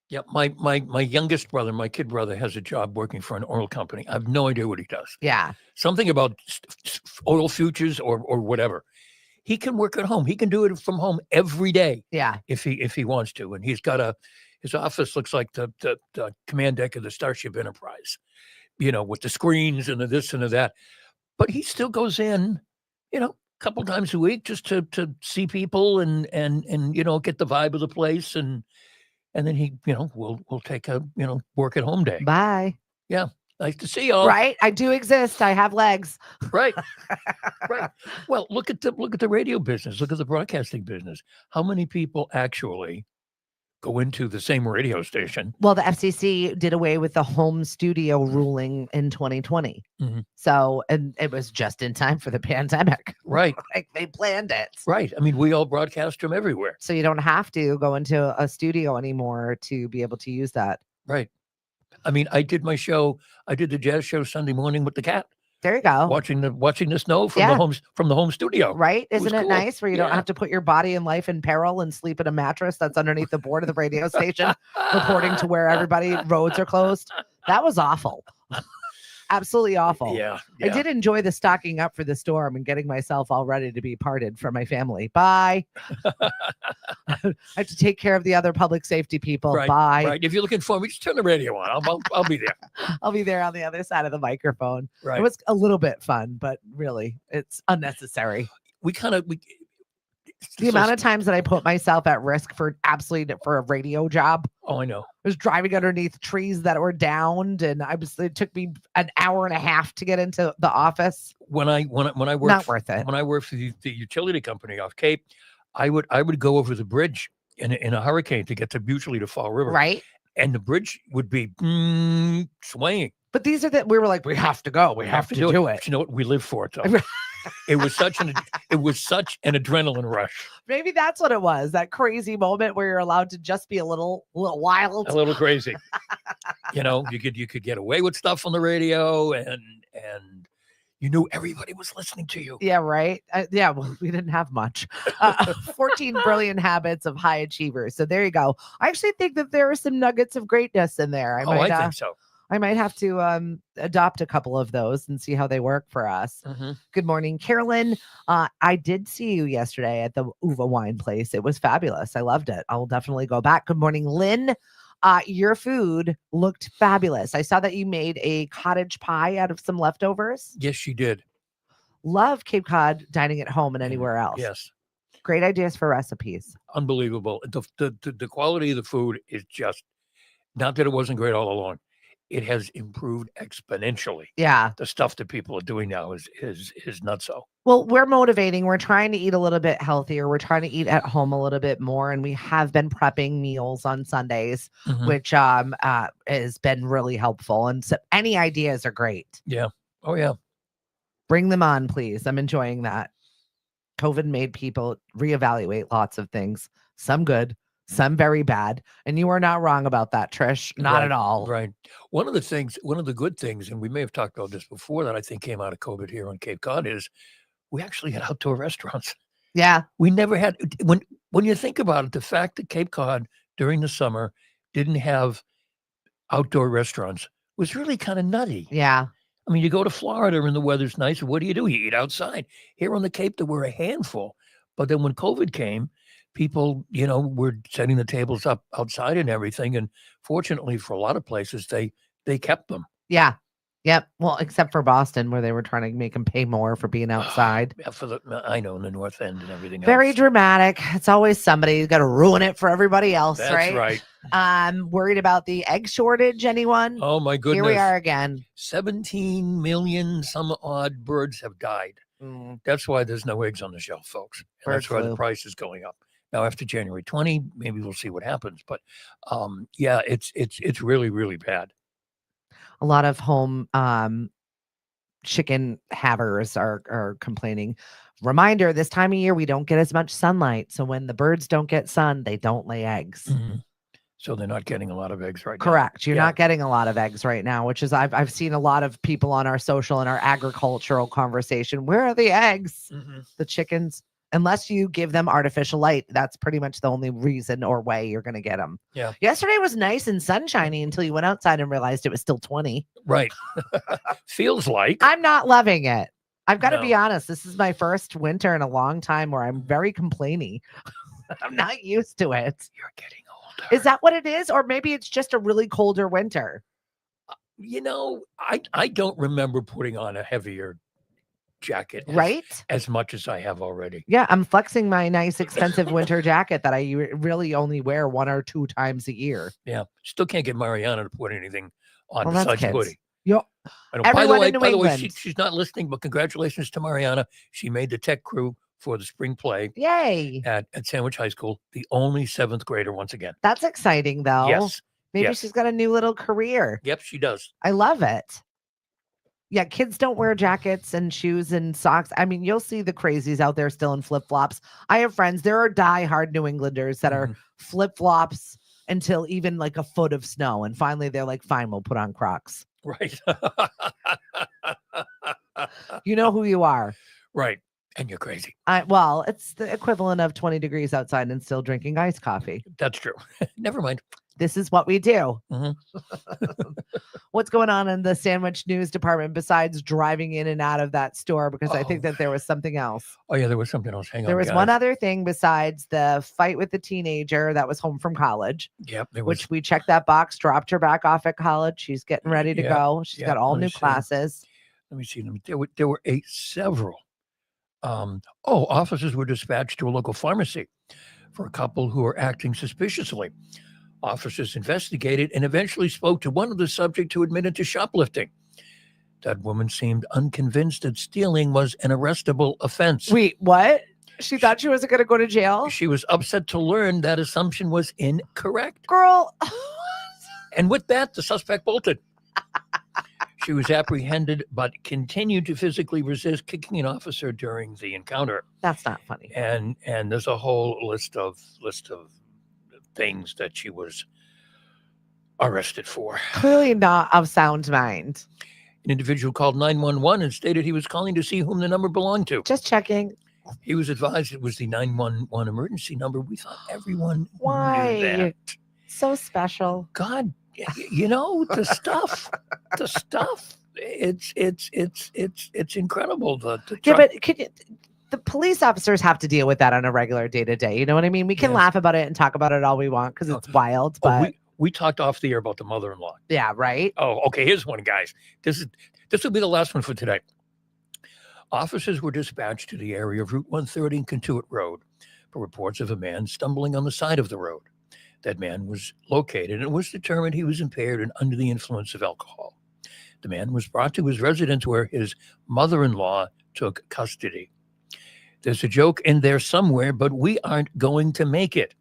S4: Yeah, my youngest brother, my kid brother, has a job working for an oil company. I have no idea what he does.
S1: Yeah.
S4: Something about oil futures or whatever. He can work at home. He can do it from home every day.
S1: Yeah.
S4: If he wants to. And he's got his office looks like the command deck of the Starship Enterprise, with the screens and the this and the that. But he still goes in, couple times a week just to see people and get the vibe of the place and then he we'll take a work at home day.
S1: Bye.
S4: Yeah, nice to see y'all.
S1: Right, I do exist. I have legs.
S4: Right. Well, look at the radio business. Look at the broadcasting business. How many people actually go into the same radio station?
S1: Well, the FCC did away with the home studio ruling in 2020. So, and it was just in time for the pandemic.
S4: Right.
S1: Like they planned it.
S4: Right. I mean, we all broadcast from everywhere.
S1: So you don't have to go into a studio anymore to be able to use that.
S4: Right. I mean, I did the jazz show Sunday morning with the cat.
S1: There you go.
S4: Watching the snow from the home studio.
S1: Right? Isn't it cool? Nice where you don't have to put your body and life in peril and sleep in a mattress that's underneath the board of the radio station, reporting to where roads are closed. That was awful. Absolutely awful.
S4: Yeah.
S1: I did enjoy the stocking up for the storm and getting myself all ready to be parted from my family. Bye. I have to take care of the other public safety people.
S4: Right,
S1: bye.
S4: Right. If you're looking for me, just turn the radio on. I'll be there.
S1: I'll be there on the other side of the microphone.
S4: Right.
S1: It was a little bit fun, but really, it's unnecessary. The amount of times that I put myself at risk for a radio job.
S4: Oh, I know.
S1: I was driving underneath trees that were downed, and it took me an hour and a half to get into the office.
S4: When I worked,
S1: not worth it.
S4: When I worked for the utility company off Cape, I would go over the bridge in a hurricane to get usually to Fall River.
S1: Right.
S4: And the bridge would be swaying.
S1: But these are we were like, we have to go. We have to do it.
S4: But you know what? We live for it, though. It was such an adrenaline rush.
S1: Maybe that's what it was. That crazy moment where you're allowed to just be a little wild,
S4: a little crazy. You could get away with stuff on the radio, and you knew everybody was listening to you.
S1: Yeah, right. Well, we didn't have much. 14 brilliant habits of high achievers. So there you go. I actually think that there are some nuggets of greatness in there.
S4: I think so.
S1: I might have to adopt a couple of those and see how they work for us.
S4: Mm-hmm.
S1: Good morning, Carolyn. I did see you yesterday at the Uva Wine Place. It was fabulous. I loved it. I'll definitely go back. Good morning, Lynn. Your food looked fabulous. I saw that you made a cottage pie out of some leftovers.
S4: Yes, she did.
S1: Love Cape Cod dining at home and anywhere else.
S4: Yes.
S1: Great ideas for recipes.
S4: Unbelievable. The quality of the food is just, not that it wasn't great all along. It has improved exponentially.
S1: Yeah.
S4: The stuff that people are doing now is nutso.
S1: Well, we're motivating. We're trying to eat a little bit healthier. We're trying to eat at home a little bit more. And we have been prepping meals on Sundays, which has been really helpful. And so any ideas are great.
S4: Yeah. Oh, yeah.
S1: Bring them on, please. I'm enjoying that. COVID made people reevaluate lots of things. Some good, some very bad. And you are not wrong about that, Trish. Not at all.
S4: Right. One of the good things, and we may have talked about this before, that I think came out of COVID here on Cape Cod is we actually had outdoor restaurants.
S1: Yeah.
S4: We never had, when you think about it, the fact that Cape Cod during the summer didn't have outdoor restaurants was really kind of nutty.
S1: Yeah.
S4: I mean, you go to Florida and the weather's nice. What do? You eat outside. Here on the Cape, there were a handful. But then when COVID came, people, were setting the tables up outside and everything. And fortunately for a lot of places, they kept them.
S1: Yeah. Yep. Well, except for Boston, where they were trying to make them pay more for being outside.
S4: I know, in the North End and everything else.
S1: Very dramatic. It's always somebody who's got to ruin it for everybody else,
S4: That's right?
S1: Worried about the egg shortage, anyone?
S4: Oh, my goodness.
S1: Here we are again.
S4: 17 million some odd birds have died. That's why there's no eggs on the shelf, folks. And that's why the price is going up. Now, after January 20, maybe we'll see what happens. But yeah, it's really, really bad.
S1: A lot of home chicken havers are complaining. Reminder, this time of year, we don't get as much sunlight. So when the birds don't get sun, they don't lay eggs.
S4: Mm-hmm. So they're not getting a lot of eggs right now.
S1: Correct. You're not getting a lot of eggs right now, which is I've seen a lot of people on our social and our agricultural conversation. Where are the eggs? The chickens. Unless you give them artificial light, that's pretty much the only reason or way you're going to get them.
S4: Yeah.
S1: Yesterday was nice and sunshiny until you went outside and realized it was still 20.
S4: Right. Feels like.
S1: I'm not loving it. I've got to be honest. This is my first winter in a long time where I'm very complaining. I'm not used to it.
S4: You're getting older.
S1: Is that what it is? Or maybe it's just a really colder winter.
S4: I don't remember putting on a heavier jacket as much as I have already.
S1: Yeah, I'm flexing my nice expensive winter jacket that I really only wear 1 or 2 times a year.
S4: Yeah, still can't get Mariana to put anything on
S1: besides
S4: hoodie.
S1: Yep.
S4: By the way, she's not listening, but congratulations to Mariana. She made the tech crew for the spring play.
S1: Yay!
S4: At Sandwich High School, the only 7th grader once again.
S1: That's exciting, though.
S4: Yes.
S1: Maybe she's got a new little career.
S4: Yep, she does.
S1: I love it. Yeah, kids don't wear jackets and shoes and socks. I mean, you'll see the crazies out there still in flip-flops. I have friends. There are die-hard New Englanders that are flip-flops until even like a foot of snow. And finally, they're like, fine, we'll put on Crocs.
S4: Right.
S1: You know who you are.
S4: Right. And you're crazy.
S1: Well, it's the equivalent of 20 degrees outside and still drinking iced coffee.
S4: That's true. Never mind.
S1: This is what we do. What's going on in the sandwich news department besides driving in and out of that store? Because I think that there was something else.
S4: Oh, yeah, there was something else. Hang on.
S1: There was one other thing besides the fight with the teenager that was home from college.
S4: Yep.
S1: Which we checked that box, dropped her back off at college. She's getting ready to go. She's got all new classes.
S4: Let me see. There were several Officers were dispatched to a local pharmacy for a couple who were acting suspiciously. Officers investigated and eventually spoke to one of the subjects who admitted to shoplifting. That woman seemed unconvinced that stealing was an arrestable offense.
S1: Wait, what? She thought she wasn't going to go to jail?
S4: She was upset to learn that assumption was incorrect.
S1: Girl.
S4: And with that, the suspect bolted. She was apprehended, but continued to physically resist kicking an officer during the encounter.
S1: That's not funny.
S4: And there's a whole list of things that she was arrested for.
S1: Clearly not of sound mind.
S4: An individual called 911 and stated he was calling to see whom the number belonged to.
S1: Just checking.
S4: He was advised it was the 911 emergency number. We thought everyone
S1: Why?
S4: knew that.
S1: So special.
S4: God, the stuff, it's incredible.
S1: But the police officers have to deal with that on a regular day to day. You know what I mean? We can laugh about it and talk about it all we want because it's wild. But
S4: we talked off the air about the mother-in-law.
S1: Yeah, right.
S4: Oh, okay. Here's one, guys. This will be the last one for today. Officers were dispatched to the area of Route 130 and Kentuit Road for reports of a man stumbling on the side of the road. That man was located and it was determined he was impaired and under the influence of alcohol. The man was brought to his residence where his mother-in-law took custody. There's a joke in there somewhere, but we aren't going to make it.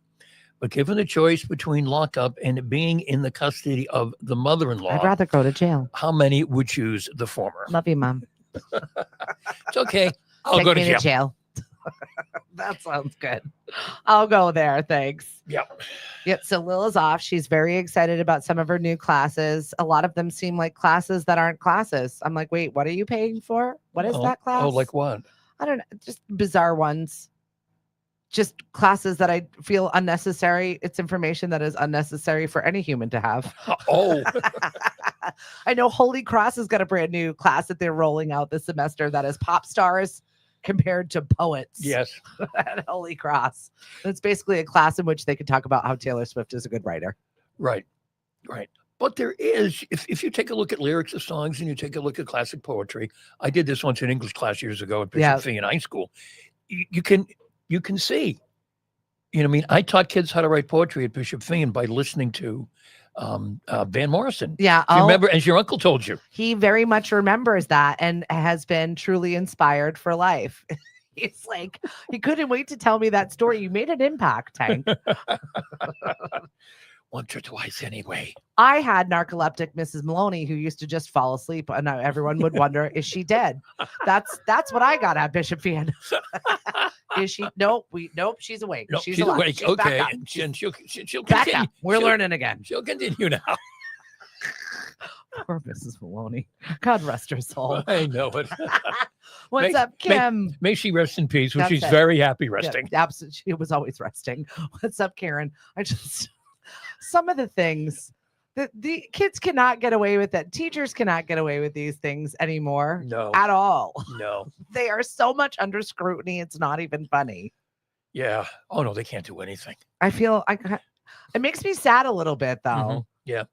S4: But given the choice between lockup and being in the custody of the mother-in-law,
S1: I'd rather go to jail.
S4: How many would choose the former?
S1: Love you, Mom.
S4: It's okay. I'll
S1: Take
S4: go
S1: me
S4: to jail.
S1: That sounds good. I'll go there. Thanks.
S4: Yep.
S1: So Lil is off. She's very excited about some of her new classes. A lot of them seem like classes that aren't classes. I'm like, wait, what are you paying for? What is that class?
S4: Oh, like what?
S1: I don't know. Just bizarre ones. Just classes that I feel unnecessary. It's information that is unnecessary for any human to have.
S4: Oh.
S1: I know Holy Cross has got a brand new class that they're rolling out this semester that is pop stars compared to poets.
S4: Yes.
S1: At Holy Cross. It's basically a class in which they can talk about how Taylor Swift is a good writer.
S4: Right. But there is, if you take a look at lyrics of songs and you take a look at classic poetry, I did this once in English class years ago at Bishop Fee in high school. You can see, I mean, I taught kids how to write poetry at Bishop Fee by listening to Van Morrison.
S1: Yeah.
S4: You remember, as your uncle told you.
S1: He very much remembers that and has been truly inspired for life. He's like, he couldn't wait to tell me that story. You made an impact, Tank.
S4: Once or twice anyway.
S1: I had narcoleptic Mrs. Maloney who used to just fall asleep and everyone would wonder, is she dead? That's what I got at Bishop Fan. Is she? Nope. She's awake.
S4: Nope,
S1: she's alive.
S4: awake.
S1: She's
S4: okay.
S1: And
S4: she'll
S1: back
S4: continue.
S1: up. We're learning again.
S4: She'll continue now.
S1: Poor Mrs. Maloney. God rest her soul.
S4: I know it.
S1: What's up, Kim?
S4: May she rest in peace, which she's very happy resting.
S1: Yeah, absolutely. She was always resting. What's up, Karen? Some of the things that the kids cannot get away with it. Teachers cannot get away with these things anymore.
S4: No.
S1: At all.
S4: No.
S1: They are so much under scrutiny. It's not even funny.
S4: Yeah. Oh, no, they can't do anything.
S1: I feel it makes me sad a little bit, though.
S4: Mm-hmm. Yeah.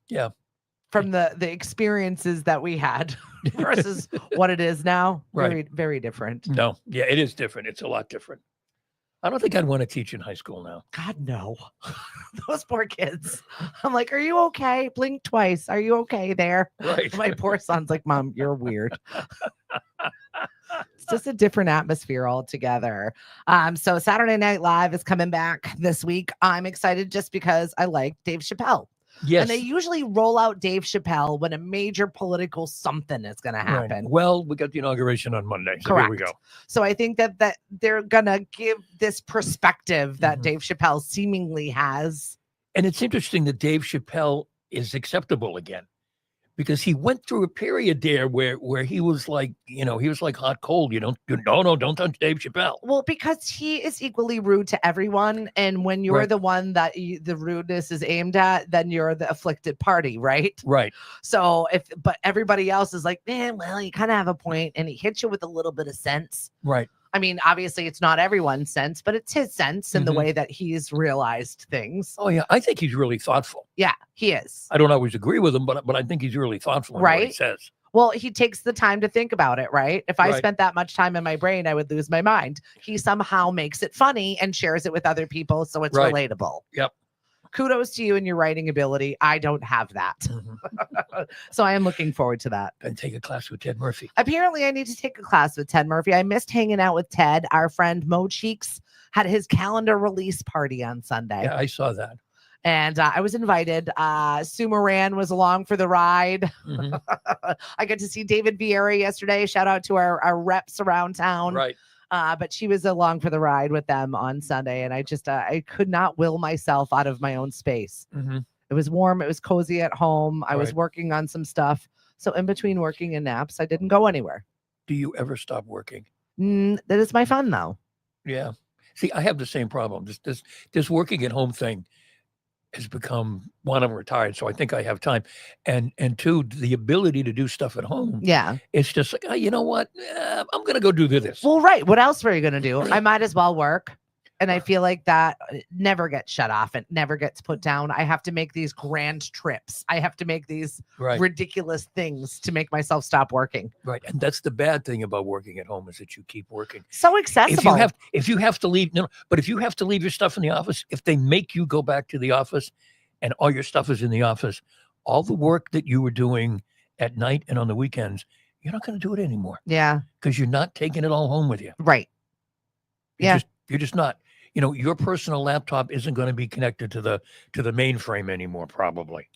S4: Yeah.
S1: From the experiences that we had versus what it is now.
S4: Right.
S1: Very, very different.
S4: No. Yeah, it is different. It's a lot different. I don't think I'd want to teach in high school now.
S1: God, no. Those poor kids. I'm like, are you okay? Blink twice. Are you okay there?
S4: Right.
S1: My poor son's like, Mom, you're weird. It's just a different atmosphere altogether. So Saturday Night Live is coming back this week. I'm excited just because I like Dave Chappelle.
S4: Yes.
S1: And they usually roll out Dave Chappelle when a major political something is going to happen.
S4: Right. Well, we got the inauguration on Monday. So
S1: Correct.
S4: Here we go.
S1: So I think that they're going to give this perspective that Dave Chappelle seemingly has.
S4: And it's interesting that Dave Chappelle is acceptable again, because he went through a period there where he was like, he was like hot cold. Don't touch Dave Chappelle.
S1: Well, because he is equally rude to everyone. And when you're the one that the rudeness is aimed at, then you're the afflicted party, right?
S4: Right.
S1: So but everybody else is like, man, well, you kind of have a point, and he hits you with a little bit of sense.
S4: Right.
S1: I mean, obviously it's not everyone's sense, but it's his sense in the way that he's realized things.
S4: Oh yeah. I think he's really thoughtful.
S1: Yeah, he is.
S4: I don't always agree with him, but I think he's really thoughtful in what he says.
S1: Well, he takes the time to think about it, right? If I spent that much time in my brain, I would lose my mind. He somehow makes it funny and shares it with other people, so it's relatable.
S4: Yep.
S1: Kudos to you and your writing ability. I don't have that. So I am looking forward to that.
S4: And take a class with Ted Murphy.
S1: Apparently, I need to take a class with Ted Murphy. I missed hanging out with Ted. Our friend Mo Cheeks had his calendar release party on Sunday.
S4: Yeah, I saw that.
S1: And I was invited. Sue Moran was along for the ride. I got to see David Vieira yesterday. Shout out to our reps around town.
S4: Right.
S1: But she was along for the ride with them on Sunday. And I just, I could not will myself out of my own space. It was warm. It was cozy at home. I was working on some stuff. So in between working and naps, I didn't go anywhere.
S4: Do you ever stop working?
S1: That is my fun, though.
S4: Yeah. See, I have the same problem. This working at home thing has become, one, I'm retired, so I think I have time, and two, the ability to do stuff at home.
S1: Yeah,
S4: it's just like, oh, you know what? I'm gonna go do this.
S1: Well, right. What else were you gonna do? I might as well work. And I feel like that never gets shut off. It never gets put down. I have to make these grand trips. I have to make these ridiculous things to make myself stop working.
S4: Right. And that's the bad thing about working at home, is that you keep working.
S1: So accessible.
S4: If you have to leave, but if you have to leave your stuff in the office, if they make you go back to the office and all your stuff is in the office, all the work that you were doing at night and on the weekends, you're not going to do it anymore.
S1: Yeah.
S4: Because you're not taking it all home with you.
S1: Right. You're
S4: just not. Your personal laptop isn't going to be connected to the mainframe anymore, probably,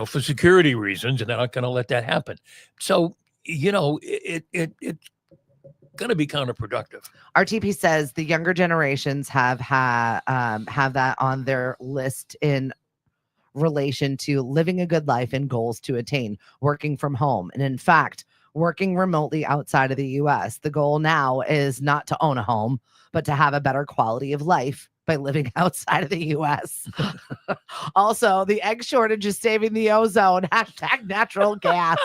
S4: for security reasons, and they're not going to let that happen. So, it's going to be counterproductive.
S1: RTP says the younger generations have that on their list in relation to living a good life and goals to attain, working from home. And in fact, working remotely outside of the U.S. The goal now is not to own a home, but to have a better quality of life by living outside of the U.S. Also, the egg shortage is saving the ozone. # natural gas.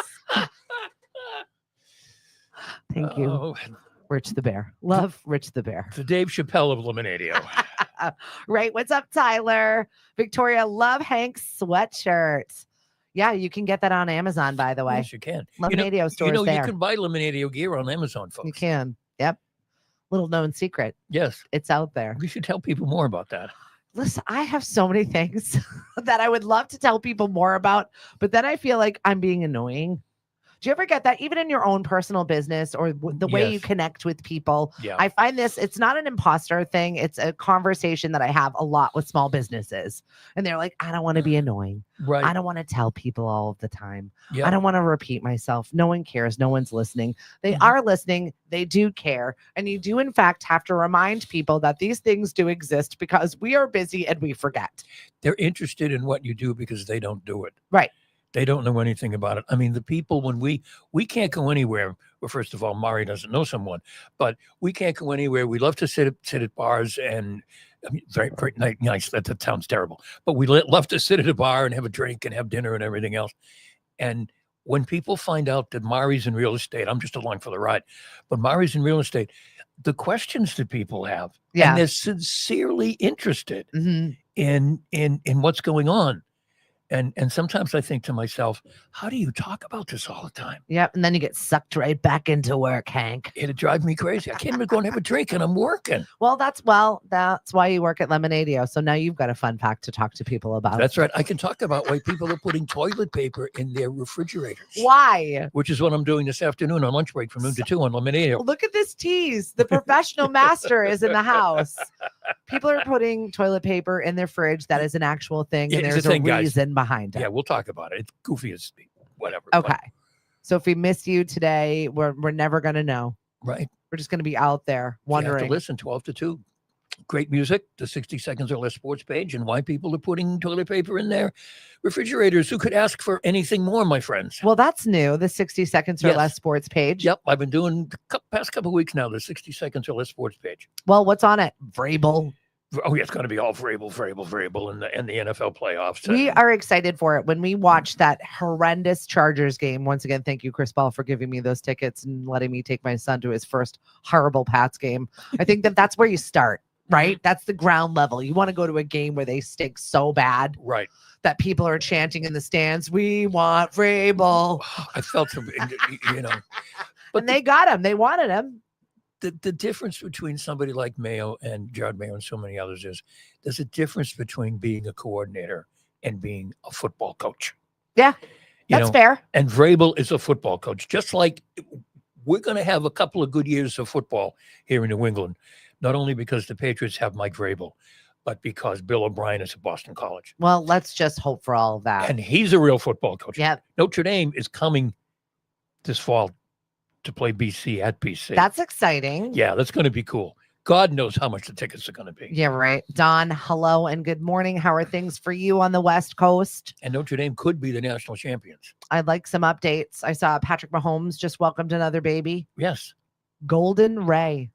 S1: Thank you, Rich the Bear. Love Rich the Bear.
S4: The Dave Chappelle of Lemonadio.
S1: Right. What's up, Tyler? Victoria, love Hank's sweatshirt. Yeah, you can get that on Amazon, by the way.
S4: Yes, you can.
S1: Lemonadio stores there.
S4: You can buy Lemonadio gear on Amazon, folks.
S1: You can. Yep. Little known secret.
S4: Yes.
S1: It's out there.
S4: We should tell people more about that.
S1: Listen, I have so many things that I would love to tell people more about, but then I feel like I'm being annoying. Do you ever get that, even in your own personal business or the way you connect with people?
S4: Yeah.
S1: I find it's not an imposter thing. It's a conversation that I have a lot with small businesses. And they're like, I don't want to be annoying.
S4: Right.
S1: I don't want to tell people all of the time.
S4: Yeah.
S1: I don't want to repeat myself. No one cares. No one's listening. They are listening. They do care. And you do, in fact, have to remind people that these things do exist because we are busy and we forget.
S4: They're interested in what you do because they don't do it.
S1: Right.
S4: They don't know anything about it. I mean, the people, when we can't go anywhere. Well, first of all, Mari doesn't know someone, but we can't go anywhere. We love to sit at bars, and I mean, very, very nice. That sounds terrible, but we love to sit at a bar and have a drink and have dinner and everything else. And when people find out that Mari's in real estate, I'm just along for the ride, but Mari's in real estate, the questions that people have, and they're sincerely interested in what's going on. And sometimes I think to myself, how do you talk about this all the time?
S1: Yep. And then you get sucked right back into work, Hank.
S4: It'd drive me crazy. I can't even go and have a drink and I'm working.
S1: Well, that's why you work at Lemonadio. So now you've got a fun fact to talk to people about.
S4: That's right. I can talk about why people are putting toilet paper in their refrigerators.
S1: Why?
S4: Which is what I'm doing this afternoon on lunch break from noon to 2 on Lemonadio.
S1: Look at this tease. The professional master is in the house. People are putting toilet paper in their fridge. That is an actual thing. And there's a reason behind it.
S4: Yeah, we'll talk about it. It's goofy as whatever.
S1: Okay. So if we miss you today, we're never going to know.
S4: Right.
S1: We're just going to be out there wondering.
S4: You have to listen 12 to 2. Great music, the 60 seconds or less sports page, and why people are putting toilet paper in their refrigerators. Who could ask for anything more, my friends?
S1: Well, that's new, the 60 seconds or less sports page.
S4: Yep, I've been doing the past couple of weeks now, the 60 seconds or less sports page.
S1: Well, what's on it? Vrabel.
S4: Oh, yeah, it's going to be all Vrabel, and the NFL playoffs.
S1: We are excited for it. When we watch that horrendous Chargers game, once again, thank you, Chris Ball, for giving me those tickets and letting me take my son to his first horrible Pats game. I think that's where you start. right? That's the ground level. You want to go to a game where they stink so bad.
S4: Right.
S1: That people are chanting in the stands, we want Vrabel.
S4: I felt some,
S1: But they got him. They wanted him.
S4: The difference between somebody like Mayo and Jared Mayo and so many others is there's a difference between being a coordinator and being a football coach.
S1: Yeah, that's fair.
S4: And Vrabel is a football coach. Just like we're going to have a couple of good years of football here in New England, not only because the Patriots have Mike Vrabel, but because Bill O'Brien is at Boston College.
S1: Well, let's just hope for all of that.
S4: And he's a real football coach.
S1: Yeah.
S4: Notre Dame is coming this fall to play BC at BC.
S1: That's exciting.
S4: Yeah, that's going to be cool. God knows how much the tickets are going to be.
S1: Yeah, right. Don, hello and good morning. How are things for you on the West Coast?
S4: And Notre Dame could be the national champions.
S1: I'd like some updates. I saw Patrick Mahomes just welcomed another baby.
S4: Yes.
S1: Golden Ray.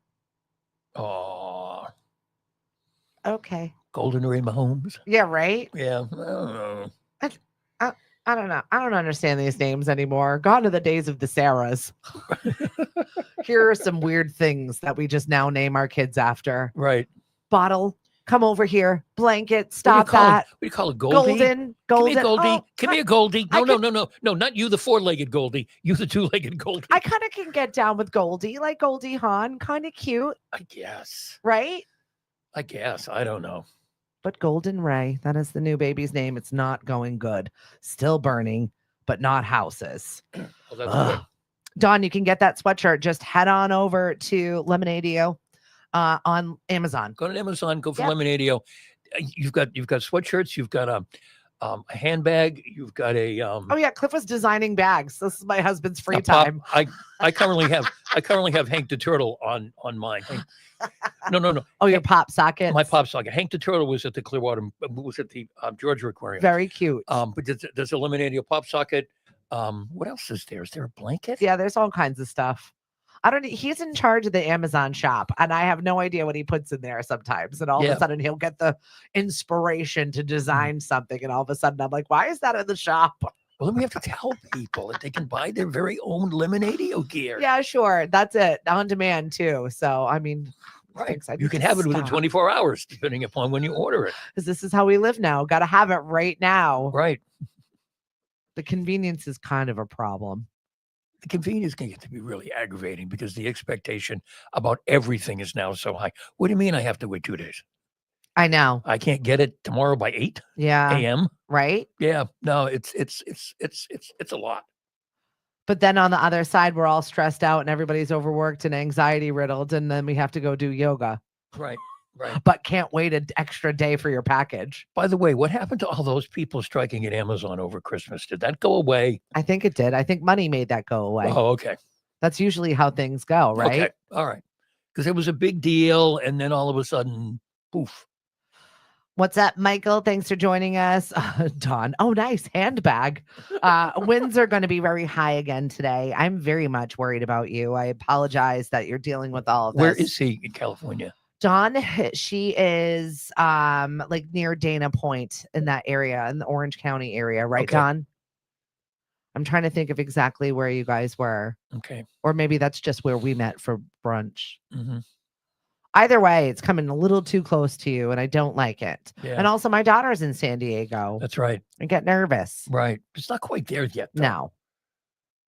S4: Oh.
S1: Okay.
S4: Golden Ray Mahomes.
S1: Yeah, right?
S4: Yeah. I don't know.
S1: I don't know. I don't understand these names anymore. Gone to the days of the Sarahs. Here are some weird things that we just now name our kids after.
S4: Right.
S1: Bottle, come over here. Blanket, stop
S4: What
S1: that.
S4: do you call it? Goldie?
S1: Golden.
S4: Give me a Goldie.
S1: Oh,
S4: Give me a Goldie. No, not you, the four-legged Goldie. You, the two-legged Goldie.
S1: I kind of can get down with Goldie, like Goldie Hawn. Kind of cute.
S4: I guess.
S1: Right?
S4: I guess. I don't know.
S1: But Golden Ray, that is the new baby's name. It's not going good. Still burning, but not houses.
S4: Well, that's good.
S1: Don, you can get that sweatshirt. Just head on over to Lemonadio on Amazon.
S4: Go to Amazon. Go for Lemonadio. You've got sweatshirts. You've got a handbag. You've got a.
S1: Oh yeah, Cliff was designing bags. This is my husband's free time.
S4: I currently have Hank the Turtle on mine. No.
S1: Oh, your pop socket.
S4: My pop socket. Hank the Turtle was at the Clearwater. Was at the Georgia Aquarium.
S1: Very cute.
S4: But there's a Lemonadio pop socket. What else is there? Is there a blanket?
S1: Yeah, there's all kinds of stuff. He's in charge of the Amazon shop, and I have no idea what he puts in there sometimes. And all of a sudden he'll get the inspiration to design something. And all of a sudden I'm like, why is that in the shop?
S4: Well, then we have to tell people that they can buy their very own Lemonadio gear.
S1: Yeah, sure. That's it. On demand too. So, I mean,
S4: right. You can have it within 24 hours, depending upon when you order it.
S1: Because this is how we live now. Got to have it right now.
S4: Right.
S1: The convenience is kind of a problem.
S4: The convenience can get to be really aggravating because the expectation about everything is now so high. What do you mean I have to wait 2 days?
S1: I know.
S4: I can't get it tomorrow by 8 a.m.
S1: Right?
S4: Yeah. No, it's a lot.
S1: But then on the other side, we're all stressed out and everybody's overworked and anxiety riddled, and then we have to go do yoga.
S4: Right.
S1: But can't wait an extra day for your package.
S4: By the way, what happened to all those people striking at Amazon over Christmas? Did that go away?
S1: I think it did. I think money made that go away.
S4: Oh, okay.
S1: That's usually how things go, right?
S4: Okay. All right. Because it was a big deal, and then all of a sudden, poof.
S1: What's up, Michael? Thanks for joining us. Don. Oh, nice. Handbag. Winds are going to be very high again today. I'm very much worried about you. I apologize that you're dealing with all of this.
S4: Where is he in California?
S1: Dawn, she is like near Dana Point in that area, in the Orange County area, right,
S4: okay.
S1: Dawn? I'm trying to think of exactly where you guys were.
S4: Okay.
S1: Or maybe that's just where we met for brunch.
S4: Mm-hmm.
S1: Either way, it's coming a little too close to you, and I don't like it.
S4: Yeah.
S1: And also, my daughter's in San Diego.
S4: That's right.
S1: I get nervous.
S4: Right. It's not quite there yet, though.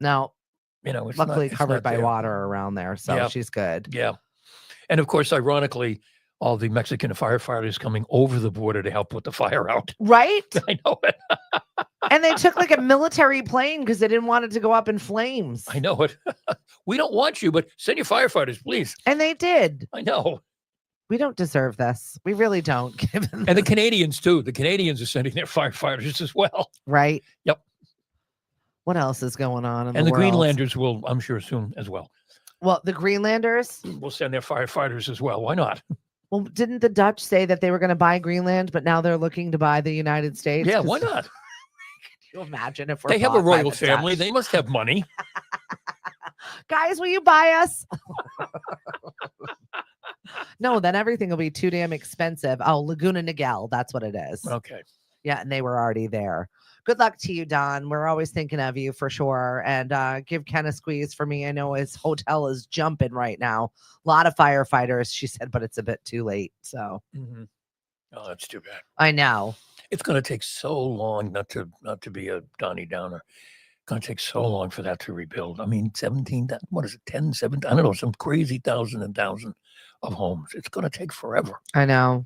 S1: No.
S4: It's
S1: luckily covered by
S4: there.
S1: Water around there, so she's good.
S4: Yeah. And of course, ironically, all the Mexican firefighters coming over the border to help put the fire out.
S1: Right?
S4: I know it.
S1: And they took like a military plane because they didn't want it to go up in flames.
S4: I know it. We don't want you, but send your firefighters, please.
S1: And they did.
S4: I know.
S1: We don't deserve this. We really don't.
S4: And the Canadians, too. The Canadians are sending their firefighters as well.
S1: Right?
S4: Yep.
S1: What else is going on in the
S4: world? And the
S1: Greenlanders
S4: will, I'm sure, soon as well.
S1: Well, the Greenlanders
S4: will send their firefighters as well. Why not?
S1: Well, didn't the Dutch say that they were going to buy Greenland, but now they're looking to buy the United States?
S4: Yeah, why not?
S1: Can you imagine if
S4: they have a royal family?
S1: Dutch?
S4: They must have money.
S1: Guys, will you buy us? No, then everything will be too damn expensive. Oh, Laguna Niguel. That's what it is.
S4: Okay.
S1: Yeah, and they were already there. Good luck to you, Don. We're always thinking of you for sure. And give Ken a squeeze for me. I know his hotel is jumping right now. A lot of firefighters, she said, but it's a bit too late. So,
S4: oh, that's too bad.
S1: I know.
S4: It's going to take so long, not to be a Donnie Downer. It's going to take so long for that to rebuild. I mean, 17, what is it, 10, 17, I don't know, some crazy thousand of homes. It's going to take forever.
S1: I know.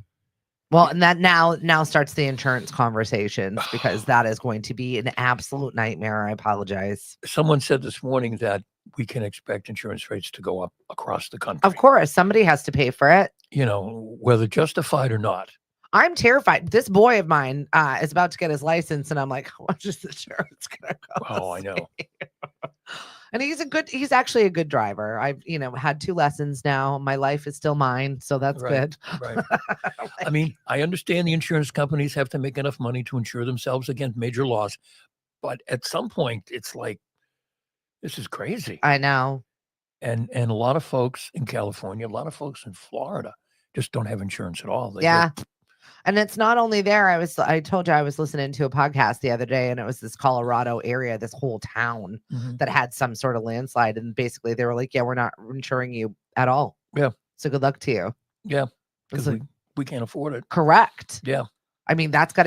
S1: Well, and that now starts the insurance conversations, because that is going to be an absolute nightmare. I apologize.
S4: Someone said this morning that we can expect insurance rates to go up across the country.
S1: Of course, somebody has to pay for it.
S4: Whether justified or not.
S1: I'm terrified. This boy of mine is about to get his license, and I'm like, how much is the insurance going to cost?
S4: Oh, I know.
S1: And he's actually a good driver. I've, had 2 lessons now. My life is still mine. So that's good.
S4: Right. I mean, I understand the insurance companies have to make enough money to insure themselves against major loss. But at some point, it's like, this is crazy.
S1: I know.
S4: And a lot of folks in California, a lot of folks in Florida just don't have insurance at all.
S1: And it's not only there. I told you I was listening to a podcast the other day, and it was this Colorado area, this whole town that had some sort of landslide. And basically they were like, yeah, we're not insuring you at all.
S4: Yeah.
S1: So good luck to you.
S4: Yeah. Because we can't afford it.
S1: Correct.
S4: Yeah.
S1: I mean, there's got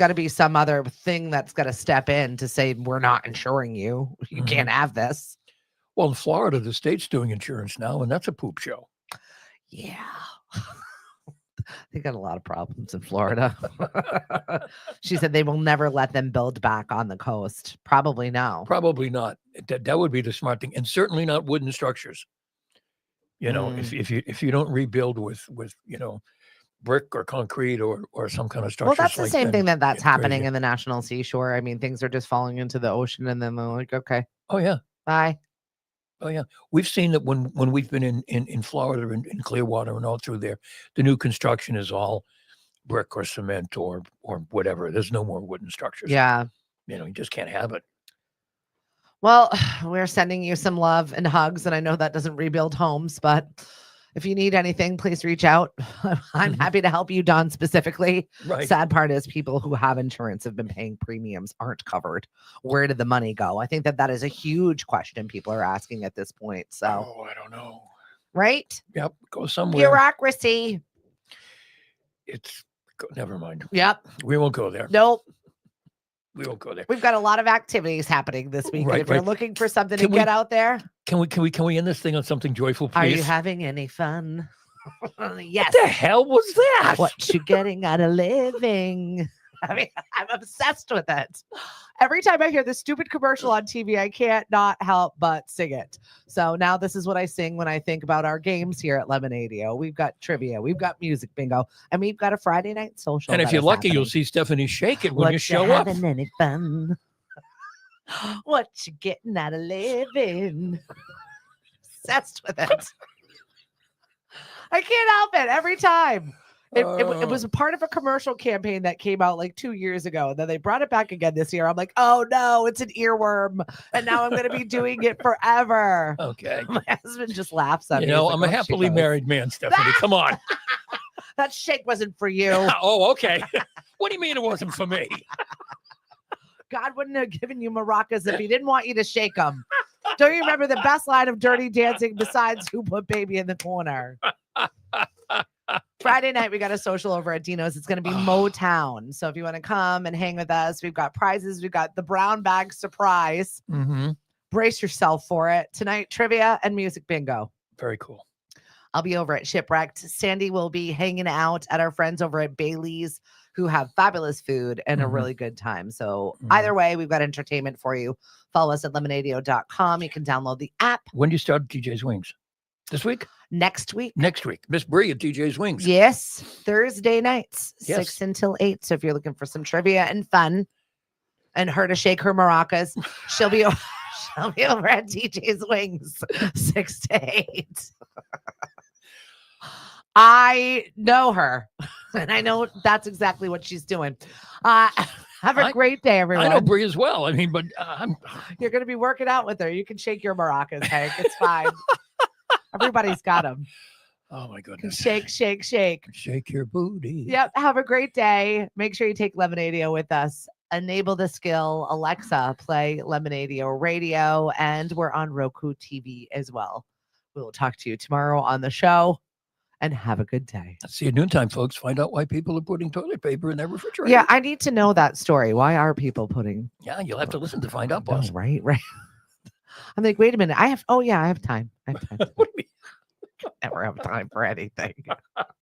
S1: to be some other thing that's got to step in to say, we're not insuring you. You can't have this.
S4: Well, in Florida, the state's doing insurance now, and that's a poop show.
S1: Yeah. They got a lot of problems in Florida. She said they will never let them build back on the coast. Probably no.
S4: Probably not. That would be the smart thing, and certainly not wooden structures. If you don't rebuild with brick or concrete or some kind of structure.
S1: Well, that's the same thing that's happening in the National Seashore. I mean, things are just falling into the ocean, and then they're like, okay.
S4: Oh yeah.
S1: Bye.
S4: Oh yeah, we've seen that when we've been in Florida and in Clearwater and all through there, the new construction is all brick or cement or whatever. There's no more wooden structures.
S1: Yeah,
S4: you just can't have it.
S1: Well, we're sending you some love and hugs, and I know that doesn't rebuild homes, but if you need anything, please reach out. I'm happy to help you, Don, specifically.
S4: Right.
S1: Sad part is people who have insurance have been paying premiums aren't covered. Where did the money go? I think that is a huge question people are asking at this point. So,
S4: I don't know.
S1: Right?
S4: Yep. Go somewhere.
S1: Bureaucracy.
S4: Never mind.
S1: Yep.
S4: We won't go there.
S1: Nope.
S4: We won't go there.
S1: We've got a lot of activities happening this week.
S4: Right,
S1: if you're looking for something to get out there.
S4: Can we end this thing on something joyful, please?
S1: Are you having any fun? Yes.
S4: What the hell was that?
S1: What you getting out of living? I mean, I'm obsessed with it. Every time I hear this stupid commercial on TV, I can't not help but sing it. So now this is what I sing when I think about our games here at Lemonadio. We've got trivia, we've got music bingo, and we've got a Friday night social.
S4: And if you're lucky, you'll see Stephanie shake it when you show up.
S1: Having any fun? What you getting out of living? Obsessed with it. I can't help it every time. It was a part of a commercial campaign that came out like 2 years ago. And then they brought it back again this year. I'm like, oh no, it's an earworm. And now I'm going to be doing it forever.
S4: Okay.
S1: My husband just laughs at me.
S4: I'm a happily married man, Stephanie. Come on.
S1: That shake wasn't for you.
S4: Oh, okay. What do you mean it wasn't for me?
S1: God wouldn't have given you maracas if he didn't want you to shake them. Don't you remember the best line of Dirty Dancing besides who put baby in the corner? Friday night, we got a social over at Dino's. It's going to be Motown. So if you want to come and hang with us, we've got prizes. We've got the brown bag surprise. Brace yourself for it. Tonight, trivia and music bingo.
S4: Very cool.
S1: I'll be over at Shipwrecked. Sandy will be hanging out at our friends over at Bailey's, who have fabulous food and a really good time. So either way, we've got entertainment for you. Follow us at lemonadio.com. You can download the app.
S4: When do you start DJ's Wings? This week?
S1: Next week.
S4: Next week. Miss Bree at DJ's Wings.
S1: Yes. Thursday nights,
S4: Yes.
S1: 6 until 8. So if you're looking for some trivia and fun and her to shake her maracas, she'll be over at DJ's Wings, 6 to 8. I know her, and I know that's exactly what she's doing. Have a great day, everyone.
S4: I know Bree as well. I mean, but
S1: you're going to be working out with her. You can shake your maracas, Hank. It's fine. Everybody's got them.
S4: Oh, my goodness.
S1: Shake, shake, shake.
S4: Shake your booty.
S1: Yep. Have a great day. Make sure you take Lemonadio with us enable the skill. Alexa, play Lemonadio Radio, and we're on Roku TV as well. We will talk to you tomorrow on the show, and have a good day.
S4: See you at noontime, folks. Find out why people are putting toilet paper in their refrigerator.
S1: Yeah, I need to know that story. Why are people putting?
S4: Yeah, you'll have to listen to find out, boss.
S1: Right. I'm like, wait a minute. I have time. I have time. Never have time for anything.